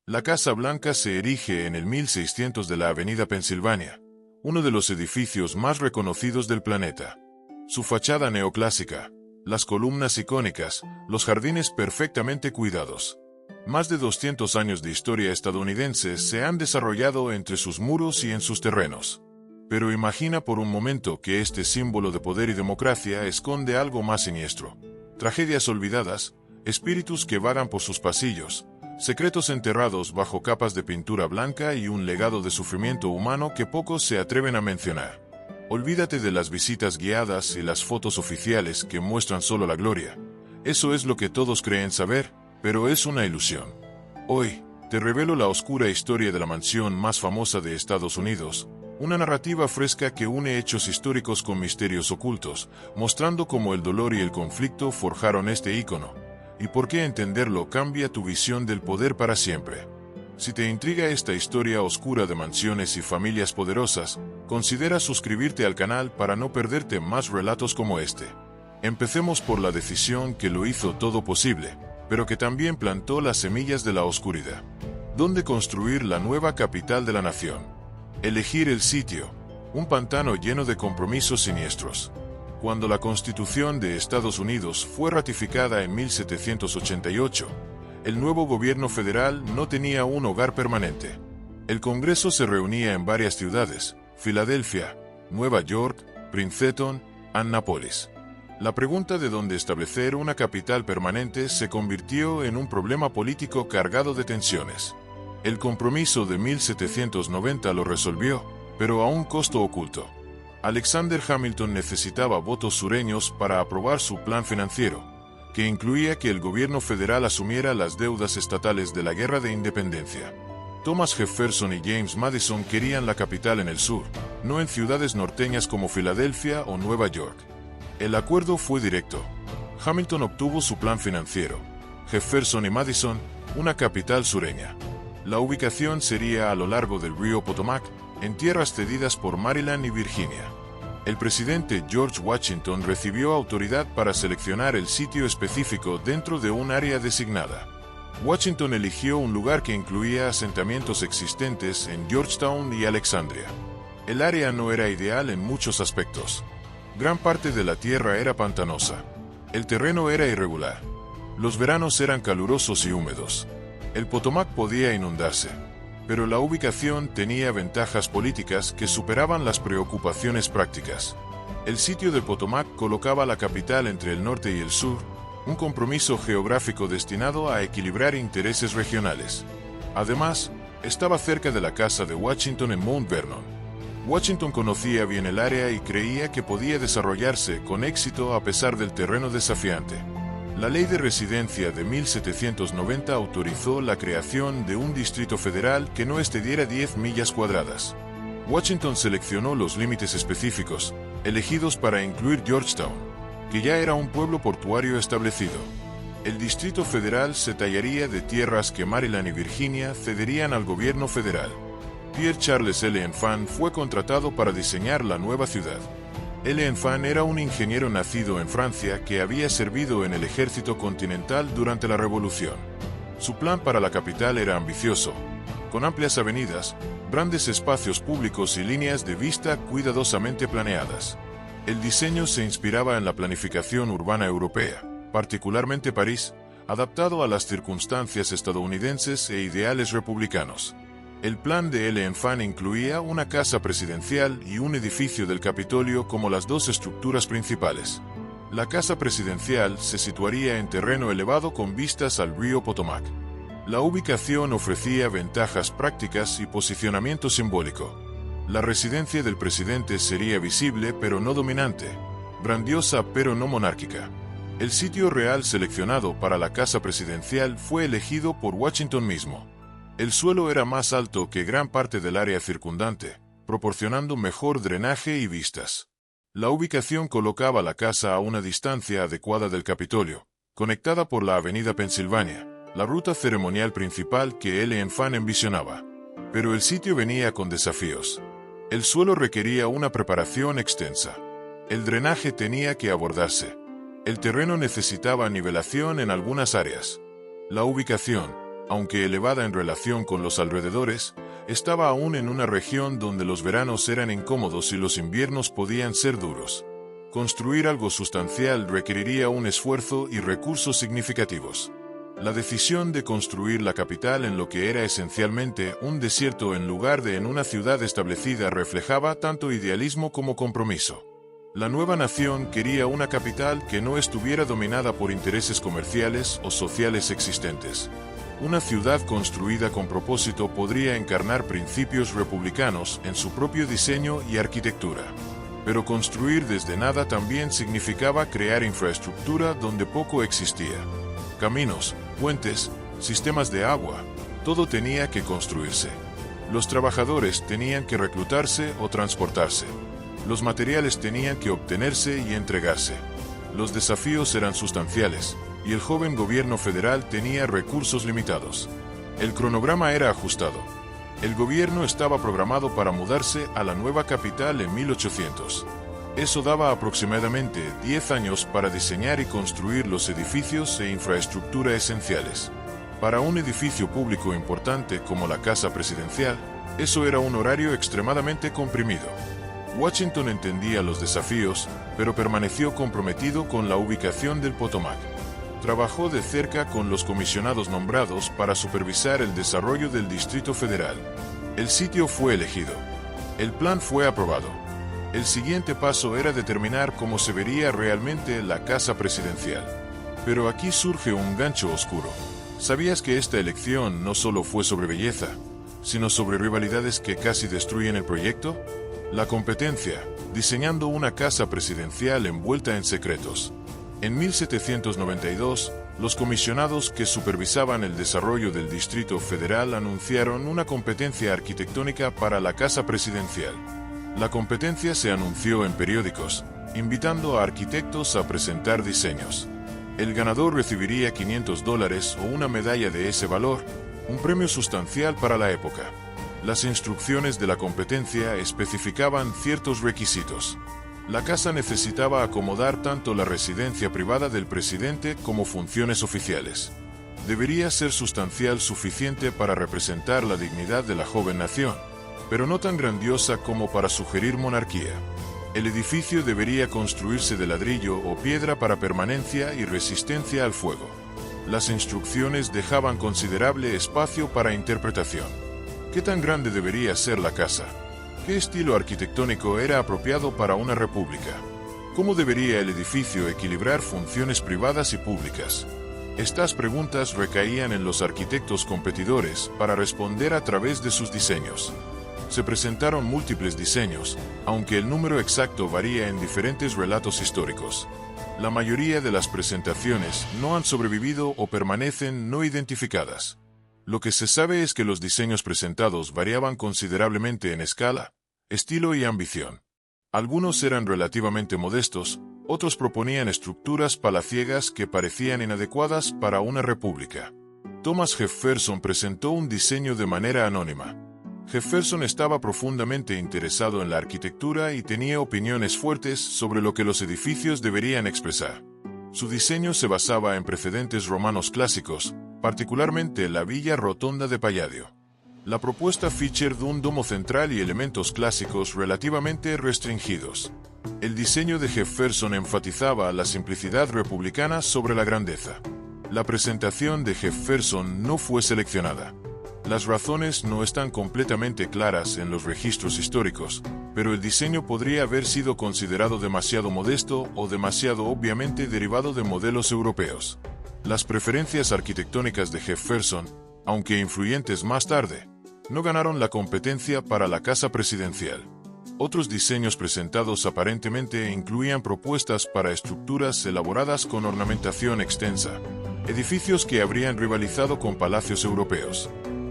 La Casa Blanca se erige en el 1600 de la Avenida Pensilvania, uno de los edificios más reconocidos del planeta. Su fachada neoclásica, las columnas icónicas, los jardines perfectamente cuidados. Más de 200 años de historia estadounidense se han desarrollado entre sus muros y en sus terrenos. Pero imagina por un momento que este símbolo de poder y democracia esconde algo más siniestro. Tragedias olvidadas, espíritus que vagan por sus pasillos, secretos enterrados bajo capas de pintura blanca y un legado de sufrimiento humano que pocos se atreven a mencionar. Olvídate de las visitas guiadas y las fotos oficiales que muestran solo la gloria. Eso es lo que todos creen saber, pero es una ilusión. Hoy, te revelo la oscura historia de la mansión más famosa de Estados Unidos, una narrativa fresca que une hechos históricos con misterios ocultos, mostrando cómo el dolor y el conflicto forjaron este ícono, y por qué entenderlo cambia tu visión del poder para siempre. Si te intriga esta historia oscura de mansiones y familias poderosas, considera suscribirte al canal para no perderte más relatos como este. Empecemos por la decisión que lo hizo todo posible, pero que también plantó las semillas de la oscuridad. ¿Dónde construir la nueva capital de la nación? Elegir el sitio, un pantano lleno de compromisos siniestros. Cuando la Constitución de Estados Unidos fue ratificada en 1788, el nuevo gobierno federal no tenía un hogar permanente. El Congreso se reunía en varias ciudades: Filadelfia, Nueva York, Princeton, Annapolis. La pregunta de dónde establecer una capital permanente se convirtió en un problema político cargado de tensiones. El compromiso de 1790 lo resolvió, pero a un costo oculto. Alexander Hamilton necesitaba votos sureños para aprobar su plan financiero, que incluía que el gobierno federal asumiera las deudas estatales de la Guerra de Independencia. Thomas Jefferson y James Madison querían la capital en el sur, no en ciudades norteñas como Filadelfia o Nueva York. El acuerdo fue directo. Hamilton obtuvo su plan financiero. Jefferson y Madison, una capital sureña. La ubicación sería a lo largo del río Potomac, en tierras cedidas por Maryland y Virginia. El presidente George Washington recibió autoridad para seleccionar el sitio específico dentro de un área designada. Washington eligió un lugar que incluía asentamientos existentes en Georgetown y Alexandria. El área no era ideal en muchos aspectos. Gran parte de la tierra era pantanosa. El terreno era irregular. Los veranos eran calurosos y húmedos. El Potomac podía inundarse. Pero la ubicación tenía ventajas políticas que superaban las preocupaciones prácticas. El sitio de Potomac colocaba la capital entre el norte y el sur, un compromiso geográfico destinado a equilibrar intereses regionales. Además, estaba cerca de la casa de Washington en Mount Vernon. Washington conocía bien el área y creía que podía desarrollarse con éxito a pesar del terreno desafiante. La Ley de Residencia de 1790 autorizó la creación de un distrito federal que no excediera 10 millas cuadradas. Washington seleccionó los límites específicos, elegidos para incluir Georgetown, que ya era un pueblo portuario establecido. El distrito federal se tallaría de tierras que Maryland y Virginia cederían al gobierno federal. Pierre Charles L. Enfant fue contratado para diseñar la nueva ciudad. L. Enfant era un ingeniero nacido en Francia que había servido en el ejército continental durante la Revolución. Su plan para la capital era ambicioso, con amplias avenidas, grandes espacios públicos y líneas de vista cuidadosamente planeadas. El diseño se inspiraba en la planificación urbana europea, particularmente París, adaptado a las circunstancias estadounidenses e ideales republicanos. El plan de L. Enfant incluía una casa presidencial y un edificio del Capitolio como las dos estructuras principales. La casa presidencial se situaría en terreno elevado con vistas al río Potomac. La ubicación ofrecía ventajas prácticas y posicionamiento simbólico. La residencia del presidente sería visible pero no dominante, grandiosa pero no monárquica. El sitio real seleccionado para la casa presidencial fue elegido por Washington mismo. El suelo era más alto que gran parte del área circundante, proporcionando mejor drenaje y vistas. La ubicación colocaba la casa a una distancia adecuada del Capitolio, conectada por la avenida Pensilvania, la ruta ceremonial principal que L. Enfant envisionaba. Pero el sitio venía con desafíos. El suelo requería una preparación extensa. El drenaje tenía que abordarse. El terreno necesitaba nivelación en algunas áreas. La ubicación, aunque elevada en relación con los alrededores, estaba aún en una región donde los veranos eran incómodos y los inviernos podían ser duros. Construir algo sustancial requeriría un esfuerzo y recursos significativos. La decisión de construir la capital en lo que era esencialmente un desierto en lugar de en una ciudad establecida reflejaba tanto idealismo como compromiso. La nueva nación quería una capital que no estuviera dominada por intereses comerciales o sociales existentes. Una ciudad construida con propósito podría encarnar principios republicanos en su propio diseño y arquitectura. Pero construir desde nada también significaba crear infraestructura donde poco existía. Caminos, puentes, sistemas de agua, todo tenía que construirse. Los trabajadores tenían que reclutarse o transportarse. Los materiales tenían que obtenerse y entregarse. Los desafíos eran sustanciales, y el joven gobierno federal tenía recursos limitados. El cronograma era ajustado. El gobierno estaba programado para mudarse a la nueva capital en 1800. Eso daba aproximadamente 10 años para diseñar y construir los edificios e infraestructura esenciales. Para un edificio público importante como la Casa Presidencial, eso era un horario extremadamente comprimido. Washington entendía los desafíos, pero permaneció comprometido con la ubicación del Potomac. Trabajó de cerca con los comisionados nombrados para supervisar el desarrollo del Distrito Federal. El sitio fue elegido. El plan fue aprobado. El siguiente paso era determinar cómo se vería realmente la Casa Presidencial. Pero aquí surge un gancho oscuro. ¿Sabías que esta elección no solo fue sobre belleza, sino sobre rivalidades que casi destruyen el proyecto? La competencia, diseñando una casa presidencial envuelta en secretos. En 1792, los comisionados que supervisaban el desarrollo del Distrito Federal anunciaron una competencia arquitectónica para la Casa Presidencial. La competencia se anunció en periódicos, invitando a arquitectos a presentar diseños. El ganador recibiría $500 o una medalla de ese valor, un premio sustancial para la época. Las instrucciones de la competencia especificaban ciertos requisitos. La casa necesitaba acomodar tanto la residencia privada del presidente como funciones oficiales. Debería ser sustancial suficiente para representar la dignidad de la joven nación, pero no tan grandiosa como para sugerir monarquía. El edificio debería construirse de ladrillo o piedra para permanencia y resistencia al fuego. Las instrucciones dejaban considerable espacio para interpretación. ¿Qué tan grande debería ser la casa? ¿Qué estilo arquitectónico era apropiado para una república? ¿Cómo debería el edificio equilibrar funciones privadas y públicas? Estas preguntas recaían en los arquitectos competidores para responder a través de sus diseños. Se presentaron múltiples diseños, aunque el número exacto varía en diferentes relatos históricos. La mayoría de las presentaciones no han sobrevivido o permanecen no identificadas. Lo que se sabe es que los diseños presentados variaban considerablemente en escala, estilo y ambición. Algunos eran relativamente modestos, otros proponían estructuras palaciegas que parecían inadecuadas para una república. Thomas Jefferson presentó un diseño de manera anónima. Jefferson estaba profundamente interesado en la arquitectura y tenía opiniones fuertes sobre lo que los edificios deberían expresar. Su diseño se basaba en precedentes romanos clásicos, particularmente la Villa Rotonda de Palladio. La propuesta featured un domo central y elementos clásicos relativamente restringidos. El diseño de Jefferson enfatizaba la simplicidad republicana sobre la grandeza. La presentación de Jefferson no fue seleccionada. Las razones no están completamente claras en los registros históricos, pero el diseño podría haber sido considerado demasiado modesto o demasiado obviamente derivado de modelos europeos. Las preferencias arquitectónicas de Jefferson, aunque influyentes más tarde, no ganaron la competencia para la Casa Presidencial. Otros diseños presentados aparentemente incluían propuestas para estructuras elaboradas con ornamentación extensa, edificios que habrían rivalizado con palacios europeos.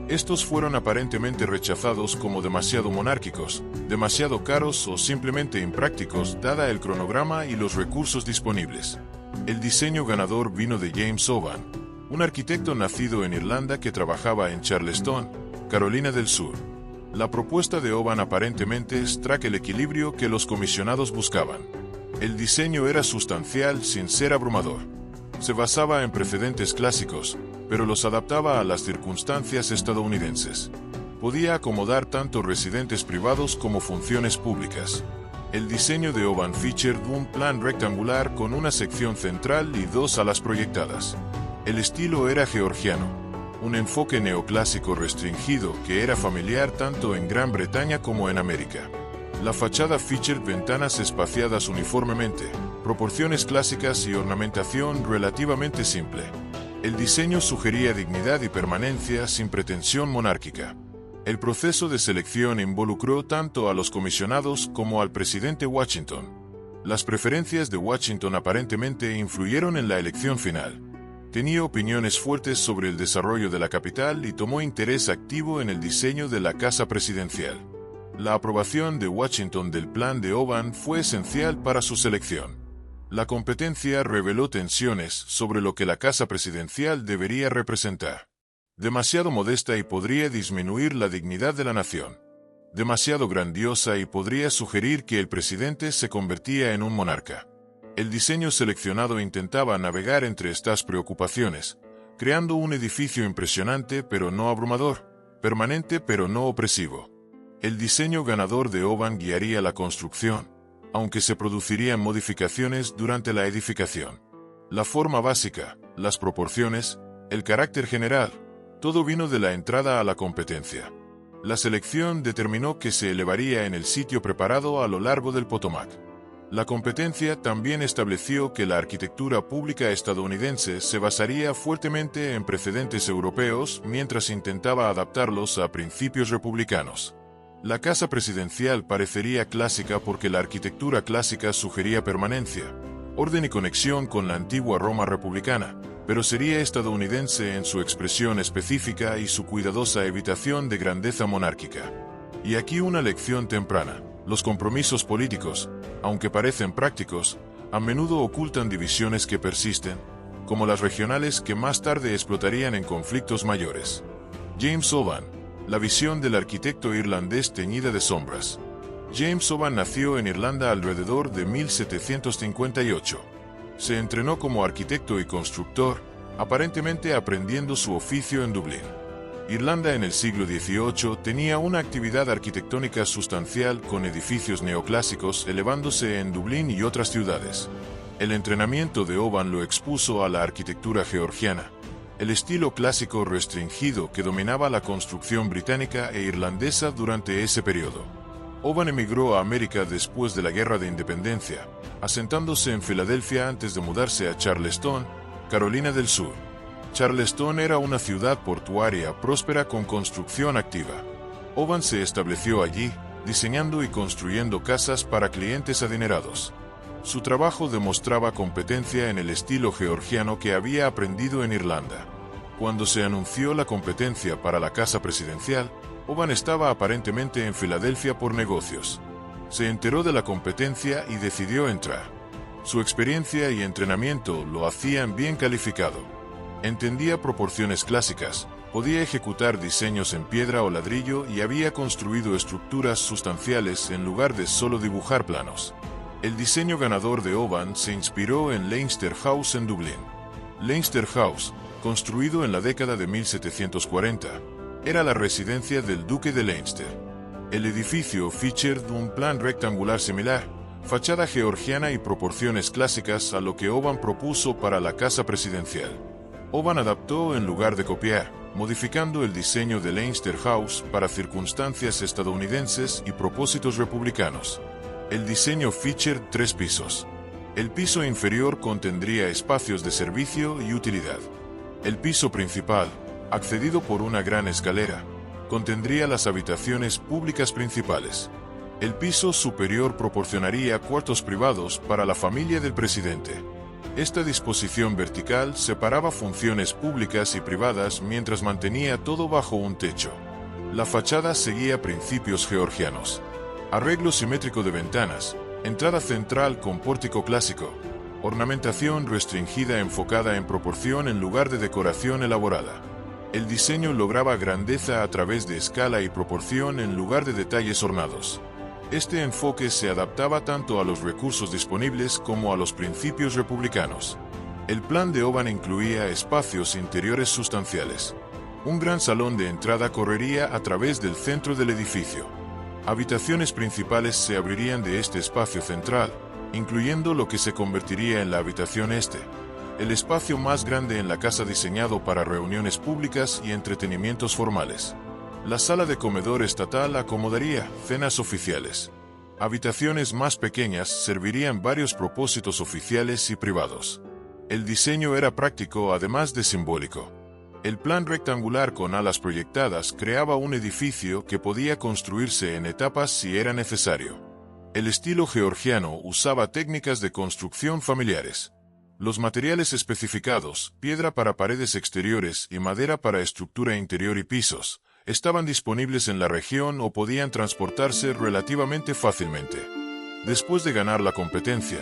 Estos fueron aparentemente rechazados como demasiado monárquicos, demasiado caros o simplemente imprácticos dada el cronograma y los recursos disponibles. El diseño ganador vino de James Oban, un arquitecto nacido en Irlanda que trabajaba en Charleston, Carolina del Sur. La propuesta de Oban aparentemente trae el equilibrio que los comisionados buscaban. El diseño era sustancial sin ser abrumador. Se basaba en precedentes clásicos, pero los adaptaba a las circunstancias estadounidenses. Podía acomodar tanto residentes privados como funciones públicas. El diseño de Oban featured un plan rectangular con una sección central y dos alas proyectadas. El estilo era georgiano, un enfoque neoclásico restringido que era familiar tanto en Gran Bretaña como en América. La fachada featured ventanas espaciadas uniformemente, proporciones clásicas y ornamentación relativamente simple. El diseño sugería dignidad y permanencia sin pretensión monárquica. El proceso de selección involucró tanto a los comisionados como al presidente Washington. Las preferencias de Washington aparentemente influyeron en la elección final. Tenía opiniones fuertes sobre el desarrollo de la capital y tomó interés activo en el diseño de la casa presidencial. La aprobación de Washington del plan de Oban fue esencial para su selección. La competencia reveló tensiones sobre lo que la casa presidencial debería representar. Demasiado modesta y podría disminuir la dignidad de la nación. Demasiado grandiosa y podría sugerir que el presidente se convertía en un monarca. El diseño seleccionado intentaba navegar entre estas preocupaciones, creando un edificio impresionante pero no abrumador, permanente pero no opresivo. El diseño ganador de Oban guiaría la construcción, aunque se producirían modificaciones durante la edificación. La forma básica, las proporciones, el carácter general, todo vino de la entrada a la competencia. La selección determinó que se elevaría en el sitio preparado a lo largo del Potomac. La competencia también estableció que la arquitectura pública estadounidense se basaría fuertemente en precedentes europeos mientras intentaba adaptarlos a principios republicanos. La casa presidencial parecería clásica porque la arquitectura clásica sugería permanencia, orden y conexión con la antigua Roma republicana, pero sería estadounidense en su expresión específica y su cuidadosa evitación de grandeza monárquica. Y aquí una lección temprana: los compromisos políticos, aunque parecen prácticos, a menudo ocultan divisiones que persisten, como las regionales que más tarde explotarían en conflictos mayores. James Oban, la visión del arquitecto irlandés teñida de sombras. James Oban nació en Irlanda alrededor de 1758. Se entrenó como arquitecto y constructor, aparentemente aprendiendo su oficio en Dublín. Irlanda en el siglo XVIII tenía una actividad arquitectónica sustancial con edificios neoclásicos elevándose en Dublín y otras ciudades. El entrenamiento de Oban lo expuso a la arquitectura georgiana, el estilo clásico restringido que dominaba la construcción británica e irlandesa durante ese periodo. Oban emigró a América después de la Guerra de Independencia, asentándose en Filadelfia antes de mudarse a Charleston, Carolina del Sur. Charleston era una ciudad portuaria próspera con construcción activa. Oban se estableció allí, diseñando y construyendo casas para clientes adinerados. Su trabajo demostraba competencia en el estilo georgiano que había aprendido en Irlanda. Cuando se anunció la competencia para la casa presidencial, Oban estaba aparentemente en Filadelfia por negocios. Se enteró de la competencia y decidió entrar. Su experiencia y entrenamiento lo hacían bien calificado. Entendía proporciones clásicas, podía ejecutar diseños en piedra o ladrillo y había construido estructuras sustanciales en lugar de solo dibujar planos. El diseño ganador de Oban se inspiró en Leinster House en Dublín. Leinster House, construido en la década de 1740, era la residencia del duque de Leinster. El edificio featured un plan rectangular similar, fachada georgiana y proporciones clásicas a lo que Oban propuso para la casa presidencial. Oban adaptó en lugar de copiar, modificando el diseño de Leinster House para circunstancias estadounidenses y propósitos republicanos. El diseño featured 3 pisos. El piso inferior contendría espacios de servicio y utilidad. El piso principal, accedido por una gran escalera, contendría las habitaciones públicas principales. El piso superior proporcionaría cuartos privados para la familia del presidente. Esta disposición vertical separaba funciones públicas y privadas mientras mantenía todo bajo un techo. La fachada seguía principios georgianos. Arreglo simétrico de ventanas, entrada central con pórtico clásico, ornamentación restringida enfocada en proporción en lugar de decoración elaborada. El diseño lograba grandeza a través de escala y proporción en lugar de detalles ornados. Este enfoque se adaptaba tanto a los recursos disponibles como a los principios republicanos. El plan de Oban incluía espacios interiores sustanciales. Un gran salón de entrada correría a través del centro del edificio. Habitaciones principales se abrirían de este espacio central, incluyendo lo que se convertiría en la habitación este, el espacio más grande en la casa diseñado para reuniones públicas y entretenimientos formales. La sala de comedor estatal acomodaría cenas oficiales. Habitaciones más pequeñas servirían varios propósitos oficiales y privados. El diseño era práctico además de simbólico. El plan rectangular con alas proyectadas creaba un edificio que podía construirse en etapas si era necesario. El estilo georgiano usaba técnicas de construcción familiares. Los materiales especificados, piedra para paredes exteriores y madera para estructura interior y pisos, estaban disponibles en la región o podían transportarse relativamente fácilmente. Después de ganar la competencia,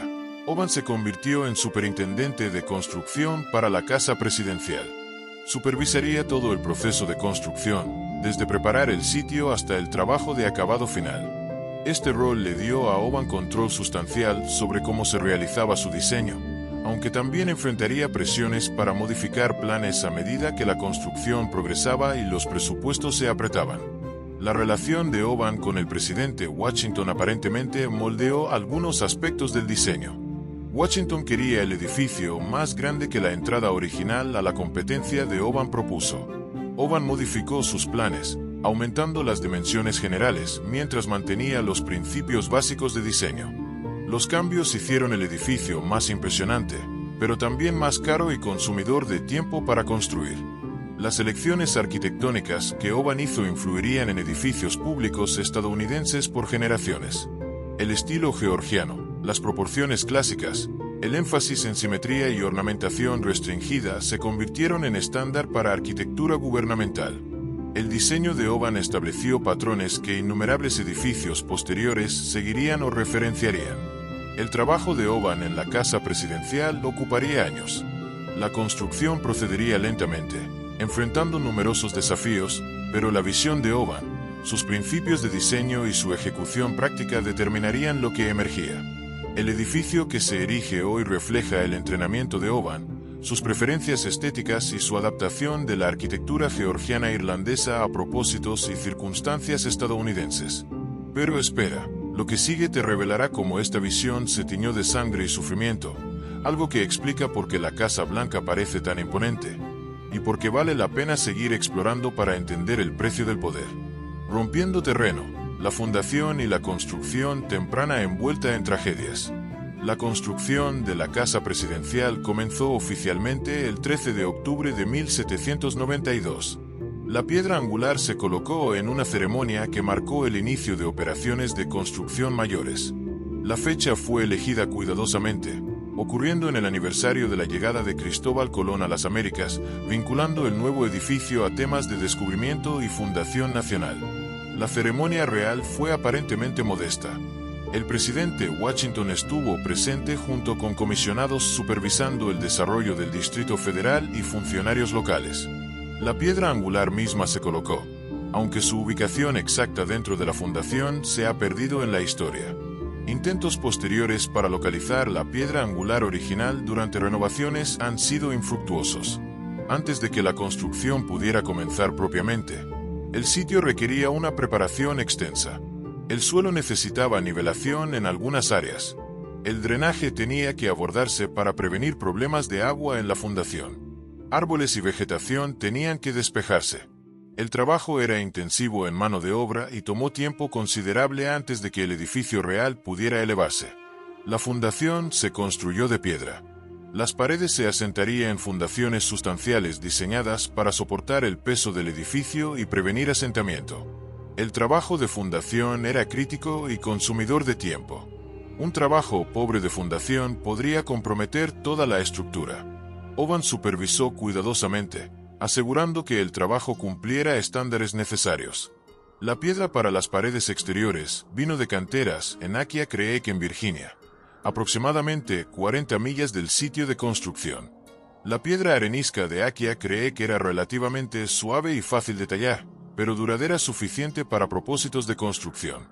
Oban se convirtió en superintendente de construcción para la casa presidencial. Supervisaría todo el proceso de construcción, desde preparar el sitio hasta el trabajo de acabado final. Este rol le dio a Oban control sustancial sobre cómo se realizaba su diseño, aunque también enfrentaría presiones para modificar planes a medida que la construcción progresaba y los presupuestos se apretaban. La relación de Oban con el presidente Washington aparentemente moldeó algunos aspectos del diseño. Washington quería el edificio más grande que la entrada original a la competencia de Oban propuso. Oban modificó sus planes, aumentando las dimensiones generales mientras mantenía los principios básicos de diseño. Los cambios hicieron el edificio más impresionante, pero también más caro y consumidor de tiempo para construir. Las elecciones arquitectónicas que Oban hizo influirían en edificios públicos estadounidenses por generaciones. El estilo georgiano, las proporciones clásicas, el énfasis en simetría y ornamentación restringida se convirtieron en estándar para arquitectura gubernamental. El diseño de Oban estableció patrones que innumerables edificios posteriores seguirían o referenciarían. El trabajo de Oban en la casa presidencial ocuparía años. La construcción procedería lentamente, enfrentando numerosos desafíos, pero la visión de Oban, sus principios de diseño y su ejecución práctica determinarían lo que emergía. El edificio que se erige hoy refleja el entrenamiento de Oban, sus preferencias estéticas y su adaptación de la arquitectura georgiana irlandesa a propósitos y circunstancias estadounidenses. Pero espera, lo que sigue te revelará cómo esta visión se tiñó de sangre y sufrimiento, algo que explica por qué la Casa Blanca parece tan imponente, y por qué vale la pena seguir explorando para entender el precio del poder. Rompiendo terreno. La fundación y la construcción temprana envuelta en tragedias. La construcción de la casa presidencial comenzó oficialmente el 13 de octubre de 1792. La piedra angular se colocó en una ceremonia que marcó el inicio de operaciones de construcción mayores. La fecha fue elegida cuidadosamente, ocurriendo en el aniversario de la llegada de Cristóbal Colón a las Américas, vinculando el nuevo edificio a temas de descubrimiento y fundación nacional. La ceremonia real fue aparentemente modesta. El presidente Washington estuvo presente junto con comisionados supervisando el desarrollo del Distrito Federal y funcionarios locales. La piedra angular misma se colocó, aunque su ubicación exacta dentro de la fundación se ha perdido en la historia. Intentos posteriores para localizar la piedra angular original durante renovaciones han sido infructuosos. Antes de que la construcción pudiera comenzar propiamente, el sitio requería una preparación extensa. El suelo necesitaba nivelación en algunas áreas. El drenaje tenía que abordarse para prevenir problemas de agua en la fundación. Árboles y vegetación tenían que despejarse. El trabajo era intensivo en mano de obra y tomó tiempo considerable antes de que el edificio real pudiera elevarse. La fundación se construyó de piedra. Las paredes se asentarían en fundaciones sustanciales diseñadas para soportar el peso del edificio y prevenir asentamiento. El trabajo de fundación era crítico y consumidor de tiempo. Un trabajo pobre de fundación podría comprometer toda la estructura. Oban supervisó cuidadosamente, asegurando que el trabajo cumpliera estándares necesarios. La piedra para las paredes exteriores vino de canteras en Aquia Creek en Virginia, aproximadamente 40 millas del sitio de construcción. La piedra arenisca de Aquia Creek era relativamente suave y fácil de tallar, pero duradera suficiente para propósitos de construcción.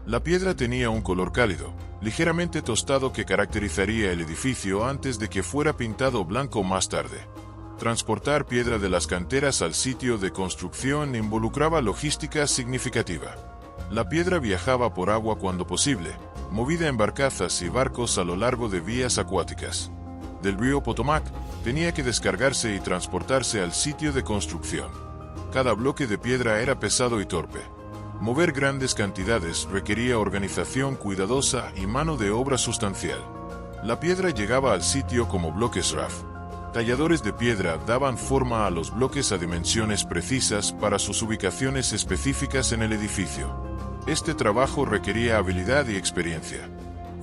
La piedra tenía un color cálido, ligeramente tostado que caracterizaría el edificio antes de que fuera pintado blanco más tarde. Transportar piedra de las canteras al sitio de construcción involucraba logística significativa. La piedra viajaba por agua cuando posible, movida en barcazas y barcos a lo largo de vías acuáticas. Del río Potomac, tenía que descargarse y transportarse al sitio de construcción. Cada bloque de piedra era pesado y torpe. Mover grandes cantidades requería organización cuidadosa y mano de obra sustancial. La piedra llegaba al sitio como bloques RAF. Talladores de piedra daban forma a los bloques a dimensiones precisas para sus ubicaciones específicas en el edificio. Este trabajo requería habilidad y experiencia.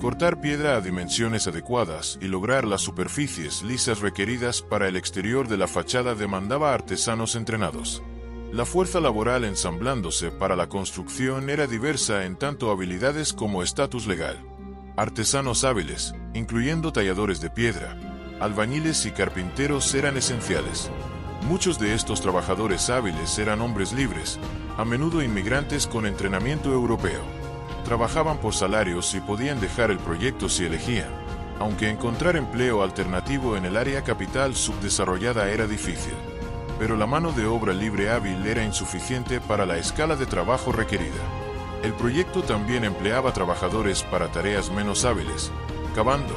Cortar piedra a dimensiones adecuadas y lograr las superficies lisas requeridas para el exterior de la fachada demandaba artesanos entrenados. La fuerza laboral ensamblándose para la construcción era diversa en tanto habilidades como estatus legal. Artesanos hábiles, incluyendo talladores de piedra, albañiles y carpinteros eran esenciales. Muchos de estos trabajadores hábiles eran hombres libres, a menudo inmigrantes con entrenamiento europeo. Trabajaban por salarios y podían dejar el proyecto si elegían, aunque encontrar empleo alternativo en el área capital subdesarrollada era difícil. Pero la mano de obra libre hábil era insuficiente para la escala de trabajo requerida. El proyecto también empleaba trabajadores para tareas menos hábiles, cavando,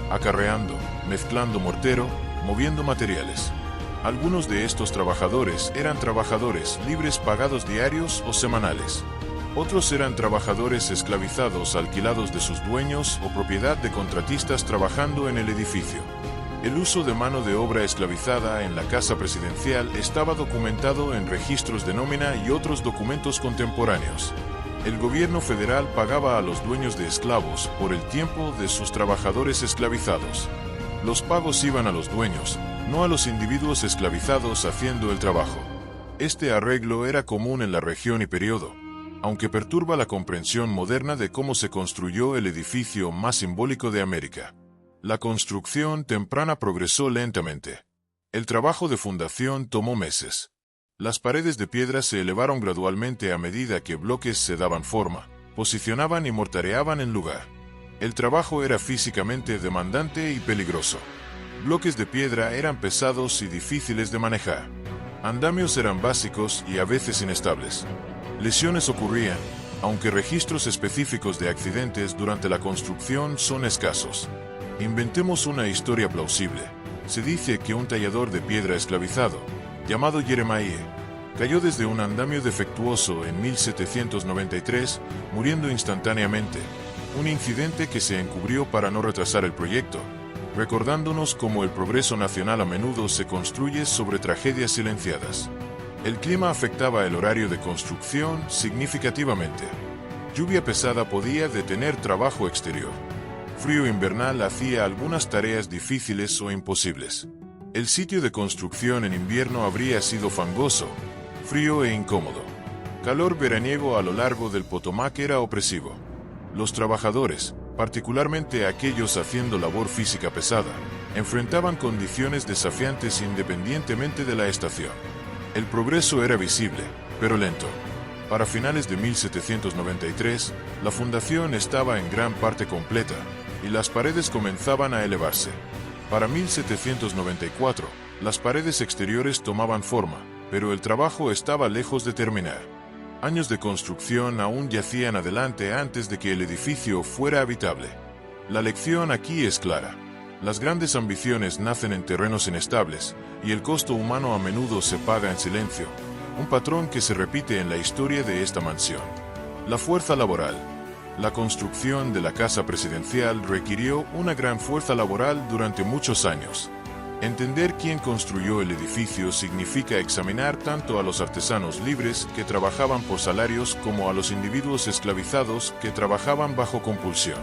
acarreando, mezclando mortero, moviendo materiales. Algunos de estos trabajadores eran trabajadores libres pagados diarios o semanales. Otros eran trabajadores esclavizados alquilados de sus dueños o propiedad de contratistas trabajando en el edificio. El uso de mano de obra esclavizada en la Casa Presidencial estaba documentado en registros de nómina y otros documentos contemporáneos. El gobierno federal pagaba a los dueños de esclavos por el tiempo de sus trabajadores esclavizados. Los pagos iban a los dueños, no a los individuos esclavizados haciendo el trabajo. Este arreglo era común en la región y periodo, aunque perturba la comprensión moderna de cómo se construyó el edificio más simbólico de América. La construcción temprana progresó lentamente. El trabajo de fundación tomó meses. Las paredes de piedra se elevaron gradualmente a medida que bloques se daban forma, posicionaban y mortareaban en lugar. El trabajo era físicamente demandante y peligroso. Bloques de piedra eran pesados y difíciles de manejar. Andamios eran básicos y a veces inestables. Lesiones ocurrían, aunque registros específicos de accidentes durante la construcción son escasos. Inventemos una historia plausible. Se dice que un tallador de piedra esclavizado, llamado Jeremiah, cayó desde un andamio defectuoso en 1793, muriendo instantáneamente, un incidente que se encubrió para no retrasar el proyecto, recordándonos cómo el progreso nacional a menudo se construye sobre tragedias silenciadas. El clima afectaba el horario de construcción significativamente. Lluvia pesada podía detener trabajo exterior. Frío invernal hacía algunas tareas difíciles o imposibles. El sitio de construcción en invierno habría sido fangoso, frío e incómodo. Calor veraniego a lo largo del Potomac era opresivo. Los trabajadores, particularmente aquellos haciendo labor física pesada, enfrentaban condiciones desafiantes independientemente de la estación. El progreso era visible, pero lento. Para finales de 1793, la fundación estaba en gran parte completa, y las paredes comenzaban a elevarse. Para 1794, las paredes exteriores tomaban forma, pero el trabajo estaba lejos de terminar. Años de construcción aún yacían adelante antes de que el edificio fuera habitable. La lección aquí es clara. Las grandes ambiciones nacen en terrenos inestables, y el costo humano a menudo se paga en silencio, un patrón que se repite en la historia de esta mansión. La fuerza laboral. La construcción de la Casa Presidencial requirió una gran fuerza laboral durante muchos años. Entender quién construyó el edificio significa examinar tanto a los artesanos libres que trabajaban por salarios como a los individuos esclavizados que trabajaban bajo compulsión.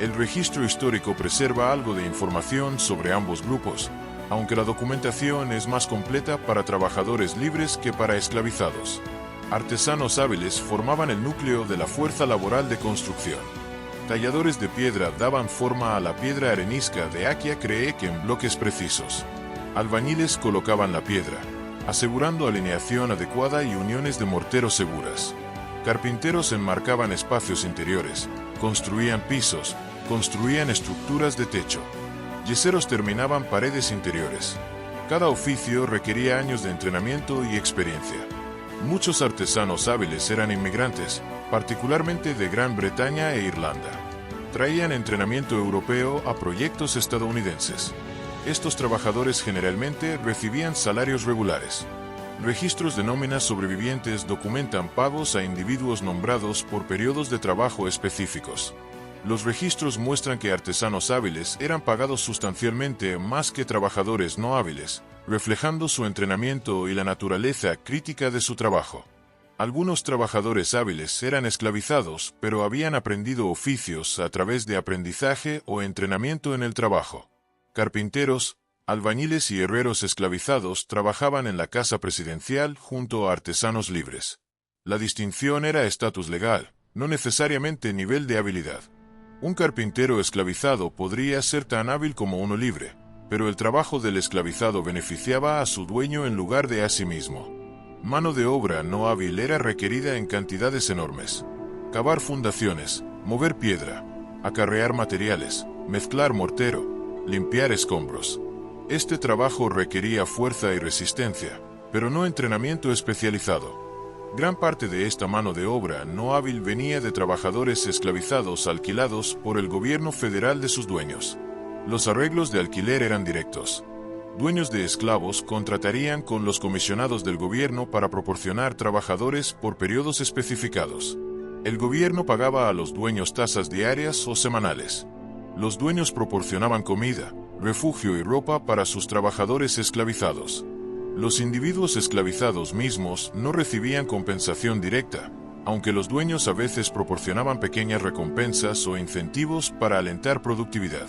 El registro histórico preserva algo de información sobre ambos grupos, aunque la documentación es más completa para trabajadores libres que para esclavizados. Artesanos hábiles formaban el núcleo de la fuerza laboral de construcción. Talladores de piedra daban forma a la piedra arenisca de Aquia Creek en bloques precisos. Albañiles colocaban la piedra, asegurando alineación adecuada y uniones de mortero seguras. Carpinteros enmarcaban espacios interiores, construían pisos, construían estructuras de techo. Yeseros terminaban paredes interiores. Cada oficio requería años de entrenamiento y experiencia. Muchos artesanos hábiles eran inmigrantes, particularmente de Gran Bretaña e Irlanda. Traían entrenamiento europeo a proyectos estadounidenses. Estos trabajadores generalmente recibían salarios regulares. Registros de nóminas sobrevivientes documentan pagos a individuos nombrados por periodos de trabajo específicos. Los registros muestran que artesanos hábiles eran pagados sustancialmente más que trabajadores no hábiles, reflejando su entrenamiento y la naturaleza crítica de su trabajo. Algunos trabajadores hábiles eran esclavizados, pero habían aprendido oficios a través de aprendizaje o entrenamiento en el trabajo. Carpinteros, albañiles y herreros esclavizados trabajaban en la casa presidencial junto a artesanos libres. La distinción era estatus legal, no necesariamente nivel de habilidad. Un carpintero esclavizado podría ser tan hábil como uno libre, pero el trabajo del esclavizado beneficiaba a su dueño en lugar de a sí mismo. Mano de obra no hábil era requerida en cantidades enormes. Cavar fundaciones, mover piedra, acarrear materiales, mezclar mortero, limpiar escombros. Este trabajo requería fuerza y resistencia, pero no entrenamiento especializado. Gran parte de esta mano de obra no hábil venía de trabajadores esclavizados alquilados por el gobierno federal de sus dueños. Los arreglos de alquiler eran directos. Dueños de esclavos contratarían con los comisionados del gobierno para proporcionar trabajadores por periodos especificados. El gobierno pagaba a los dueños tasas diarias o semanales. Los dueños proporcionaban comida, refugio y ropa para sus trabajadores esclavizados. Los individuos esclavizados mismos no recibían compensación directa, aunque los dueños a veces proporcionaban pequeñas recompensas o incentivos para alentar productividad.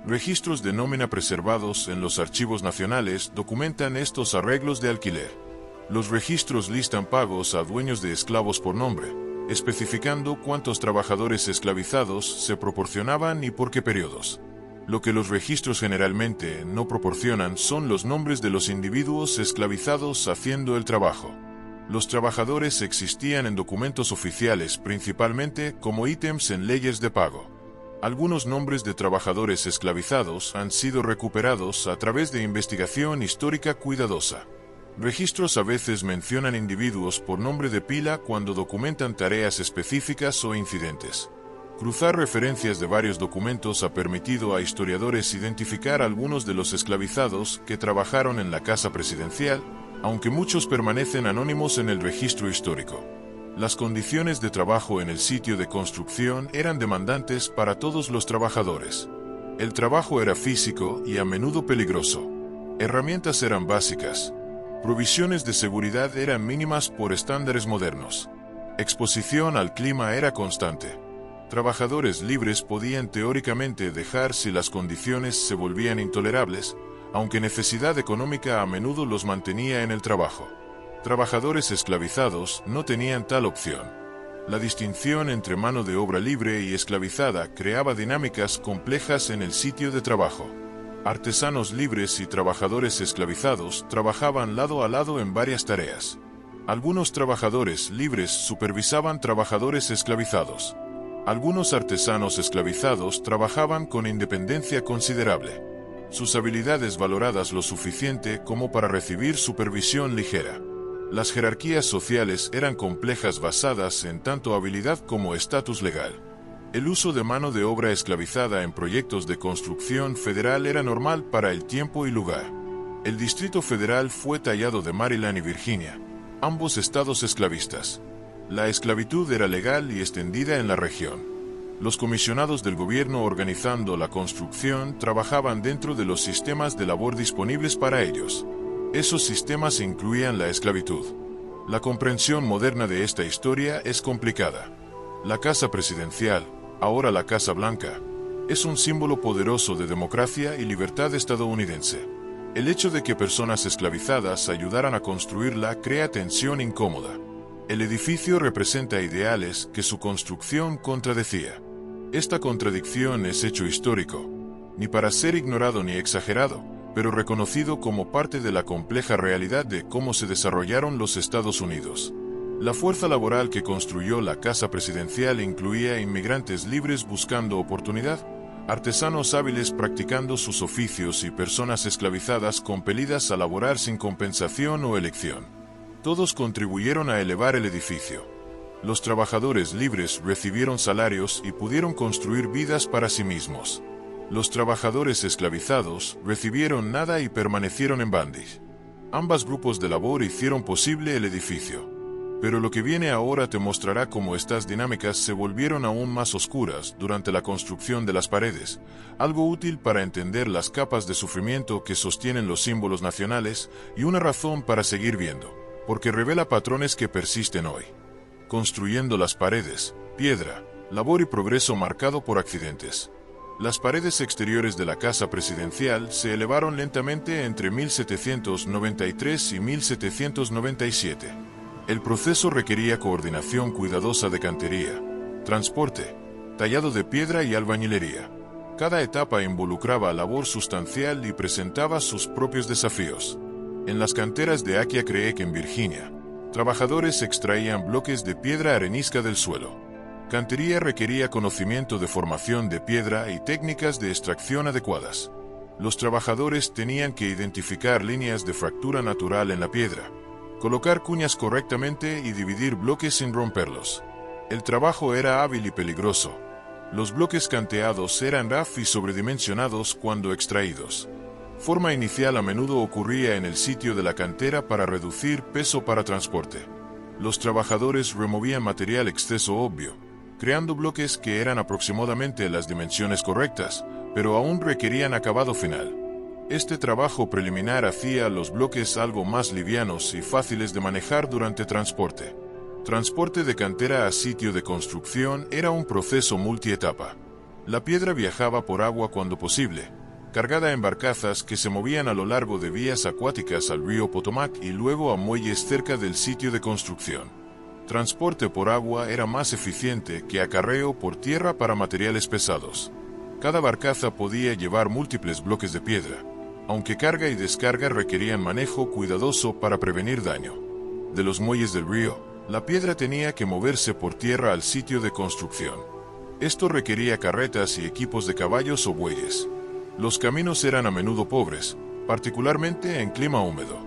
Registros de nómina preservados en los archivos nacionales documentan estos arreglos de alquiler. Los registros listan pagos a dueños de esclavos por nombre, especificando cuántos trabajadores esclavizados se proporcionaban y por qué periodos. Lo que los registros generalmente no proporcionan son los nombres de los individuos esclavizados haciendo el trabajo. Los trabajadores existían en documentos oficiales principalmente como ítems en leyes de pago. Algunos nombres de trabajadores esclavizados han sido recuperados a través de investigación histórica cuidadosa. Registros a veces mencionan individuos por nombre de pila cuando documentan tareas específicas o incidentes. Cruzar referencias de varios documentos ha permitido a historiadores identificar algunos de los esclavizados que trabajaron en la casa presidencial, aunque muchos permanecen anónimos en el registro histórico. Las condiciones de trabajo en el sitio de construcción eran demandantes para todos los trabajadores. El trabajo era físico y a menudo peligroso. Herramientas eran básicas. Provisiones de seguridad eran mínimas por estándares modernos. Exposición al clima era constante. Trabajadores libres podían teóricamente dejar si las condiciones se volvían intolerables, aunque necesidad económica a menudo los mantenía en el trabajo. Trabajadores esclavizados no tenían tal opción. La distinción entre mano de obra libre y esclavizada creaba dinámicas complejas en el sitio de trabajo. Artesanos libres y trabajadores esclavizados trabajaban lado a lado en varias tareas. Algunos trabajadores libres supervisaban trabajadores esclavizados. Algunos artesanos esclavizados trabajaban con independencia considerable. Sus habilidades valoradas lo suficiente como para recibir supervisión ligera. Las jerarquías sociales eran complejas basadas en tanto habilidad como estatus legal. El uso de mano de obra esclavizada en proyectos de construcción federal era normal para el tiempo y lugar. El Distrito Federal fue tallado de Maryland y Virginia, ambos estados esclavistas. La esclavitud era legal y extendida en la región. Los comisionados del gobierno organizando la construcción trabajaban dentro de los sistemas de labor disponibles para ellos. Esos sistemas incluían la esclavitud. La comprensión moderna de esta historia es complicada. La Casa Presidencial, ahora la Casa Blanca, es un símbolo poderoso de democracia y libertad estadounidense. El hecho de que personas esclavizadas ayudaran a construirla crea tensión incómoda. El edificio representa ideales que su construcción contradecía. Esta contradicción es hecho histórico, ni para ser ignorado ni exagerado, pero reconocido como parte de la compleja realidad de cómo se desarrollaron los Estados Unidos. La fuerza laboral que construyó la casa presidencial incluía inmigrantes libres buscando oportunidad, artesanos hábiles practicando sus oficios y personas esclavizadas compelidas a laborar sin compensación o elección. Todos contribuyeron a elevar el edificio. Los trabajadores libres recibieron salarios y pudieron construir vidas para sí mismos. Los trabajadores esclavizados recibieron nada y permanecieron en bondage. Ambos grupos de labor hicieron posible el edificio. Pero lo que viene ahora te mostrará cómo estas dinámicas se volvieron aún más oscuras durante la construcción de las paredes, algo útil para entender las capas de sufrimiento que sostienen los símbolos nacionales y una razón para seguir viendo, porque revela patrones que persisten hoy. Construyendo las paredes, piedra, labor y progreso marcado por accidentes. Las paredes exteriores de la casa presidencial se elevaron lentamente entre 1793 y 1797. El proceso requería coordinación cuidadosa de cantería, transporte, tallado de piedra y albañilería. Cada etapa involucraba labor sustancial y presentaba sus propios desafíos. En las canteras de Aquia Creek en Virginia, trabajadores extraían bloques de piedra arenisca del suelo. Cantería requería conocimiento de formación de piedra y técnicas de extracción adecuadas. Los trabajadores tenían que identificar líneas de fractura natural en la piedra, colocar cuñas correctamente y dividir bloques sin romperlos. El trabajo era hábil y peligroso. Los bloques canteados eran rough y sobredimensionados cuando extraídos. Forma inicial a menudo ocurría en el sitio de la cantera para reducir peso para transporte. Los trabajadores removían material exceso obvio, creando bloques que eran aproximadamente las dimensiones correctas, pero aún requerían acabado final. Este trabajo preliminar hacía los bloques algo más livianos y fáciles de manejar durante transporte. Transporte de cantera a sitio de construcción era un proceso multietapa. La piedra viajaba por agua cuando posible, cargada en barcazas que se movían a lo largo de vías acuáticas al río Potomac y luego a muelles cerca del sitio de construcción. Transporte por agua era más eficiente que acarreo por tierra para materiales pesados. Cada barcaza podía llevar múltiples bloques de piedra, aunque carga y descarga requerían manejo cuidadoso para prevenir daño. De los muelles del río, la piedra tenía que moverse por tierra al sitio de construcción. Esto requería carretas y equipos de caballos o bueyes. Los caminos eran a menudo pobres, particularmente en clima húmedo.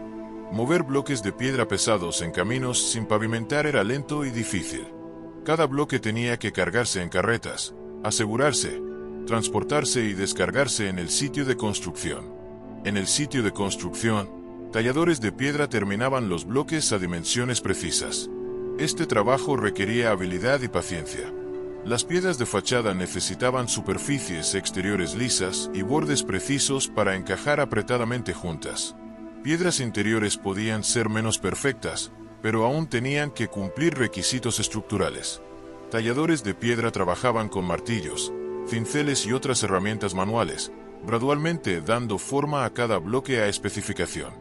Mover bloques de piedra pesados en caminos sin pavimentar era lento y difícil. Cada bloque tenía que cargarse en carretas, asegurarse, transportarse y descargarse en el sitio de construcción. En el sitio de construcción, talladores de piedra terminaban los bloques a dimensiones precisas. Este trabajo requería habilidad y paciencia. Las piedras de fachada necesitaban superficies exteriores lisas y bordes precisos para encajar apretadamente juntas. Piedras interiores podían ser menos perfectas, pero aún tenían que cumplir requisitos estructurales. Talladores de piedra trabajaban con martillos, cinceles y otras herramientas manuales, gradualmente dando forma a cada bloque a especificación.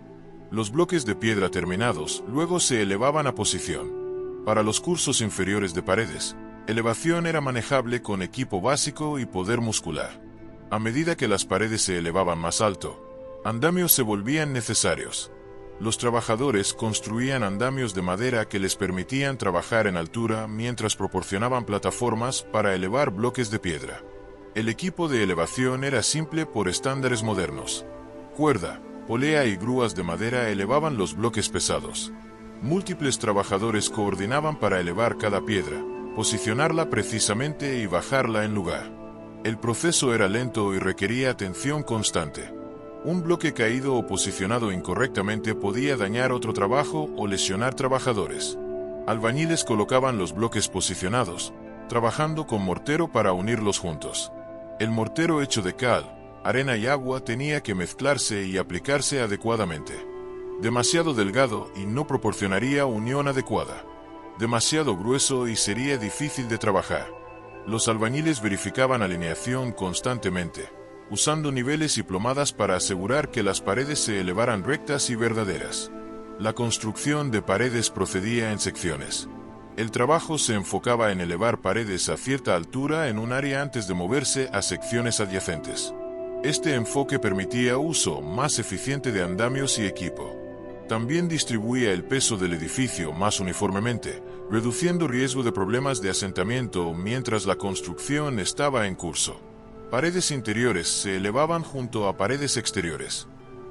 Los bloques de piedra terminados luego se elevaban a posición. Para los cursos inferiores de paredes, elevación era manejable con equipo básico y poder muscular. A medida que las paredes se elevaban más alto, andamios se volvían necesarios. Los trabajadores construían andamios de madera que les permitían trabajar en altura mientras proporcionaban plataformas para elevar bloques de piedra. El equipo de elevación era simple por estándares modernos. Cuerda, polea y grúas de madera elevaban los bloques pesados. Múltiples trabajadores coordinaban para elevar cada piedra, posicionarla precisamente y bajarla en lugar. El proceso era lento y requería atención constante. Un bloque caído o posicionado incorrectamente podía dañar otro trabajo o lesionar trabajadores. Albañiles colocaban los bloques posicionados, trabajando con mortero para unirlos juntos. El mortero hecho de cal, arena y agua tenía que mezclarse y aplicarse adecuadamente. Demasiado delgado y no proporcionaría unión adecuada. Demasiado grueso y sería difícil de trabajar. Los albañiles verificaban alineación constantemente, usando niveles y plomadas para asegurar que las paredes se elevaran rectas y verdaderas. La construcción de paredes procedía en secciones. El trabajo se enfocaba en elevar paredes a cierta altura en un área antes de moverse a secciones adyacentes. Este enfoque permitía uso más eficiente de andamios y equipo. También distribuía el peso del edificio más uniformemente, reduciendo riesgo de problemas de asentamiento mientras la construcción estaba en curso. Paredes interiores se elevaban junto a paredes exteriores.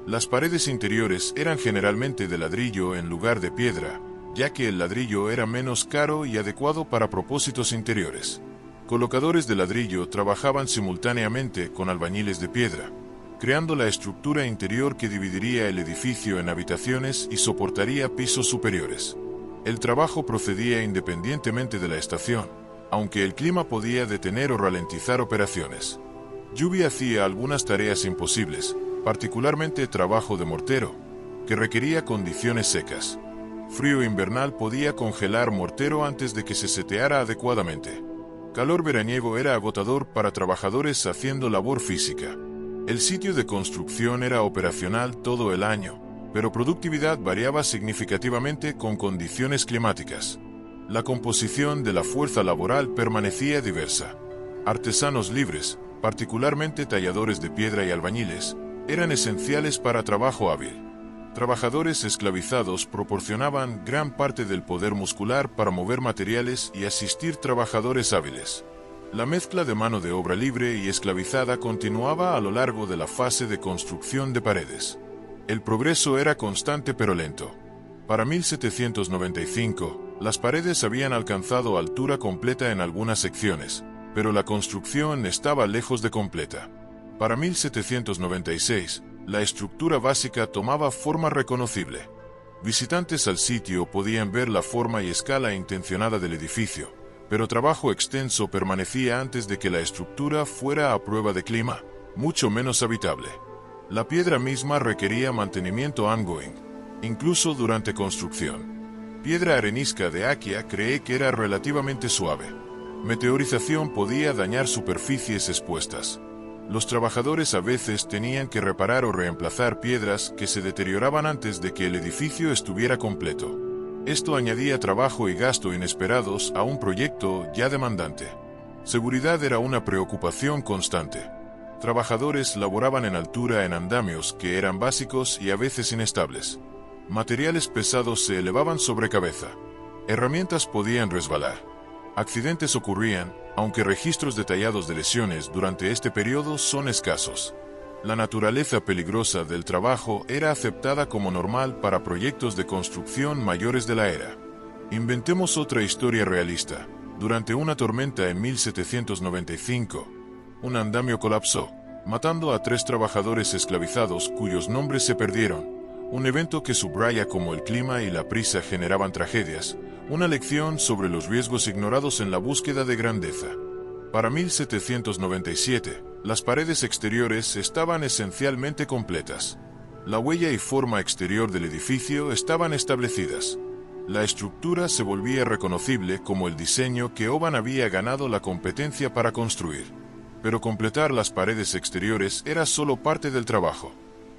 Las paredes interiores eran generalmente de ladrillo en lugar de piedra, ya que el ladrillo era menos caro y adecuado para propósitos interiores. Colocadores de ladrillo trabajaban simultáneamente con albañiles de piedra, creando la estructura interior que dividiría el edificio en habitaciones y soportaría pisos superiores. El trabajo procedía independientemente de la estación, aunque el clima podía detener o ralentizar operaciones. Lluvia hacía algunas tareas imposibles, particularmente trabajo de mortero, que requería condiciones secas. Frío invernal podía congelar mortero antes de que se seteara adecuadamente. Calor veraniego era agotador para trabajadores haciendo labor física. El sitio de construcción era operacional todo el año, pero productividad variaba significativamente con condiciones climáticas. La composición de la fuerza laboral permanecía diversa. Artesanos libres, particularmente talladores de piedra y albañiles, eran esenciales para trabajo hábil. Trabajadores esclavizados proporcionaban gran parte del poder muscular para mover materiales y asistir trabajadores hábiles. La mezcla de mano de obra libre y esclavizada continuaba a lo largo de la fase de construcción de paredes. El progreso era constante pero lento. Para 1795, las paredes habían alcanzado altura completa en algunas secciones, pero la construcción estaba lejos de completa. Para 1796, la estructura básica tomaba forma reconocible. Visitantes al sitio podían ver la forma y escala intencionada del edificio, pero trabajo extenso permanecía antes de que la estructura fuera a prueba de clima, mucho menos habitable. La piedra misma requería mantenimiento ongoing, incluso durante construcción. Piedra arenisca de Akia cree que era relativamente suave. Meteorización podía dañar superficies expuestas. Los trabajadores a veces tenían que reparar o reemplazar piedras que se deterioraban antes de que el edificio estuviera completo. Esto añadía trabajo y gasto inesperados a un proyecto ya demandante. Seguridad era una preocupación constante. Trabajadores laboraban en altura en andamios que eran básicos y a veces inestables. Materiales pesados se elevaban sobre cabeza. Herramientas podían resbalar. Accidentes ocurrían, aunque registros detallados de lesiones durante este periodo son escasos. La naturaleza peligrosa del trabajo era aceptada como normal para proyectos de construcción mayores de la era. Inventemos otra historia realista. Durante una tormenta en 1795, un andamio colapsó, matando a 3 trabajadores esclavizados cuyos nombres se perdieron. Un evento que subraya cómo el clima y la prisa generaban tragedias, una lección sobre los riesgos ignorados en la búsqueda de grandeza. Para 1797, las paredes exteriores estaban esencialmente completas. La huella y forma exterior del edificio estaban establecidas. La estructura se volvía reconocible como el diseño que Oban había ganado la competencia para construir. Pero completar las paredes exteriores era solo parte del trabajo.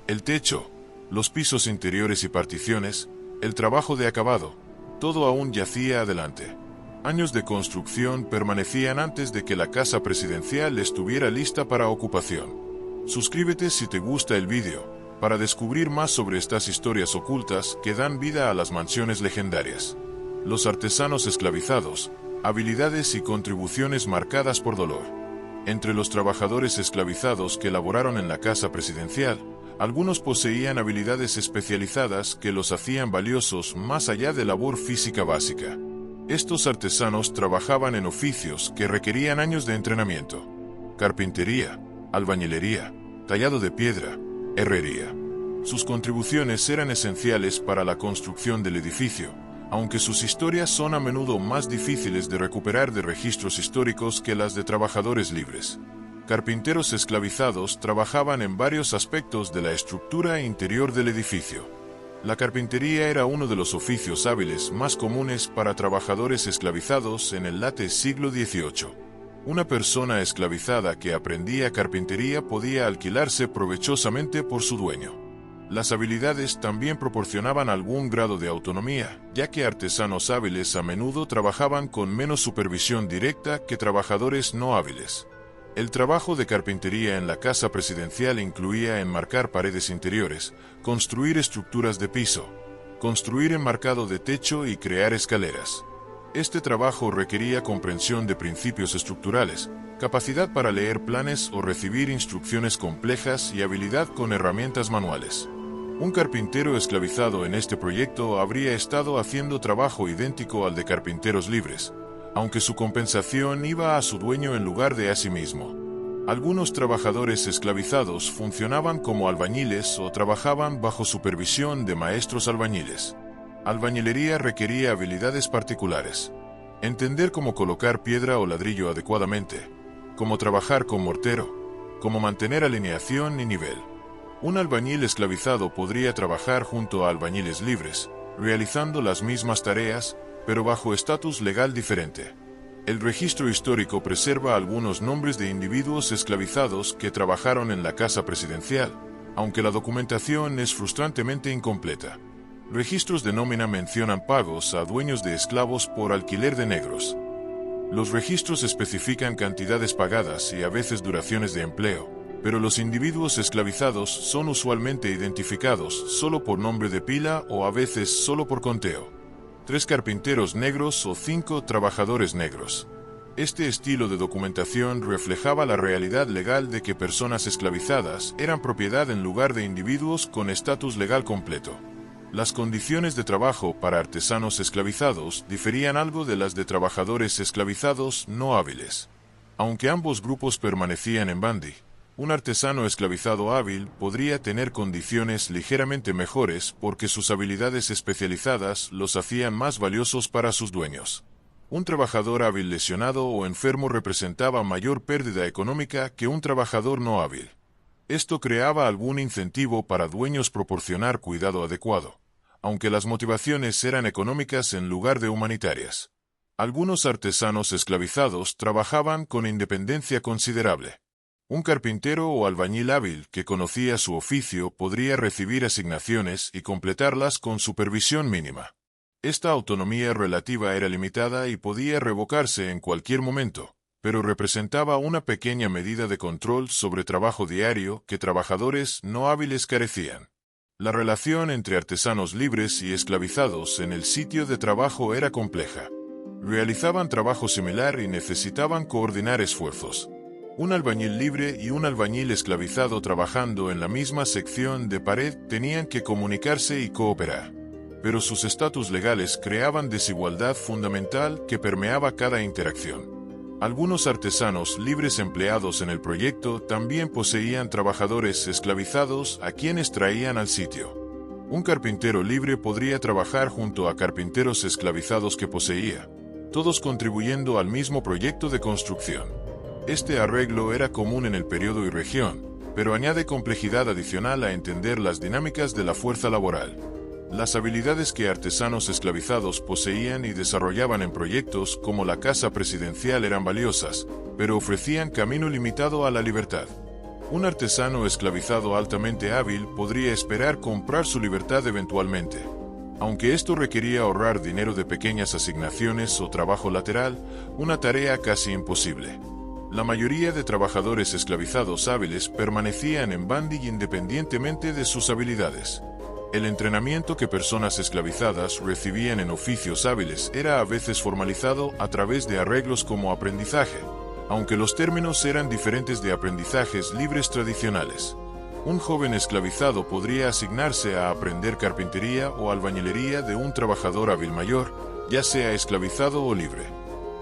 El techo, los pisos interiores y particiones, el trabajo de acabado, todo aún yacía adelante. Años de construcción permanecían antes de que la casa presidencial estuviera lista para ocupación. Suscríbete si te gusta el vídeo, para descubrir más sobre estas historias ocultas que dan vida a las mansiones legendarias. Los artesanos esclavizados, habilidades y contribuciones marcadas por dolor. Entre los trabajadores esclavizados que laboraron en la casa presidencial, algunos poseían habilidades especializadas que los hacían valiosos más allá de labor física básica. Estos artesanos trabajaban en oficios que requerían años de entrenamiento: carpintería, albañilería, tallado de piedra, herrería. Sus contribuciones eran esenciales para la construcción del edificio, aunque sus historias son a menudo más difíciles de recuperar de registros históricos que las de trabajadores libres. Carpinteros esclavizados trabajaban en varios aspectos de la estructura interior del edificio. La carpintería era uno de los oficios hábiles más comunes para trabajadores esclavizados en el late siglo XVIII. Una persona esclavizada que aprendía carpintería podía alquilarse provechosamente por su dueño. Las habilidades también proporcionaban algún grado de autonomía, ya que artesanos hábiles a menudo trabajaban con menos supervisión directa que trabajadores no hábiles. El trabajo de carpintería en la casa presidencial incluía enmarcar paredes interiores, construir estructuras de piso, construir enmarcado de techo y crear escaleras. Este trabajo requería comprensión de principios estructurales, capacidad para leer planes o recibir instrucciones complejas y habilidad con herramientas manuales. Un carpintero esclavizado en este proyecto habría estado haciendo trabajo idéntico al de carpinteros libres, aunque su compensación iba a su dueño en lugar de a sí mismo. Algunos trabajadores esclavizados funcionaban como albañiles o trabajaban bajo supervisión de maestros albañiles. Albañilería requería habilidades particulares. Entender cómo colocar piedra o ladrillo adecuadamente, cómo trabajar con mortero, cómo mantener alineación y nivel. Un albañil esclavizado podría trabajar junto a albañiles libres, realizando las mismas tareas, pero bajo estatus legal diferente. El registro histórico preserva algunos nombres de individuos esclavizados que trabajaron en la casa presidencial, aunque la documentación es frustrantemente incompleta. Registros de nómina mencionan pagos a dueños de esclavos por alquiler de negros. Los registros especifican cantidades pagadas y a veces duraciones de empleo, pero los individuos esclavizados son usualmente identificados solo por nombre de pila o a veces solo por conteo. 3 carpinteros negros o 5 trabajadores negros. Este estilo de documentación reflejaba la realidad legal de que personas esclavizadas eran propiedad en lugar de individuos con estatus legal completo. Las condiciones de trabajo para artesanos esclavizados diferían algo de las de trabajadores esclavizados no hábiles. Aunque ambos grupos permanecían en Bandi, un artesano esclavizado hábil podría tener condiciones ligeramente mejores porque sus habilidades especializadas los hacían más valiosos para sus dueños. Un trabajador hábil lesionado o enfermo representaba mayor pérdida económica que un trabajador no hábil. Esto creaba algún incentivo para dueños proporcionar cuidado adecuado, aunque las motivaciones eran económicas en lugar de humanitarias. Algunos artesanos esclavizados trabajaban con independencia considerable. Un carpintero o albañil hábil que conocía su oficio podría recibir asignaciones y completarlas con supervisión mínima. Esta autonomía relativa era limitada y podía revocarse en cualquier momento, pero representaba una pequeña medida de control sobre trabajo diario que trabajadores no hábiles carecían. La relación entre artesanos libres y esclavizados en el sitio de trabajo era compleja. Realizaban trabajo similar y necesitaban coordinar esfuerzos. Un albañil libre y un albañil esclavizado trabajando en la misma sección de pared tenían que comunicarse y cooperar. Pero sus estatus legales creaban desigualdad fundamental que permeaba cada interacción. Algunos artesanos libres empleados en el proyecto también poseían trabajadores esclavizados a quienes traían al sitio. Un carpintero libre podría trabajar junto a carpinteros esclavizados que poseía, todos contribuyendo al mismo proyecto de construcción. Este arreglo era común en el periodo y región, pero añade complejidad adicional a entender las dinámicas de la fuerza laboral. Las habilidades que artesanos esclavizados poseían y desarrollaban en proyectos como la casa presidencial eran valiosas, pero ofrecían camino limitado a la libertad. Un artesano esclavizado altamente hábil podría esperar comprar su libertad eventualmente. Aunque esto requería ahorrar dinero de pequeñas asignaciones o trabajo lateral, una tarea casi imposible. La mayoría de trabajadores esclavizados hábiles permanecían en Bandi independientemente de sus habilidades. El entrenamiento que personas esclavizadas recibían en oficios hábiles era a veces formalizado a través de arreglos como aprendizaje, aunque los términos eran diferentes de aprendizajes libres tradicionales. Un joven esclavizado podría asignarse a aprender carpintería o albañilería de un trabajador hábil mayor, ya sea esclavizado o libre.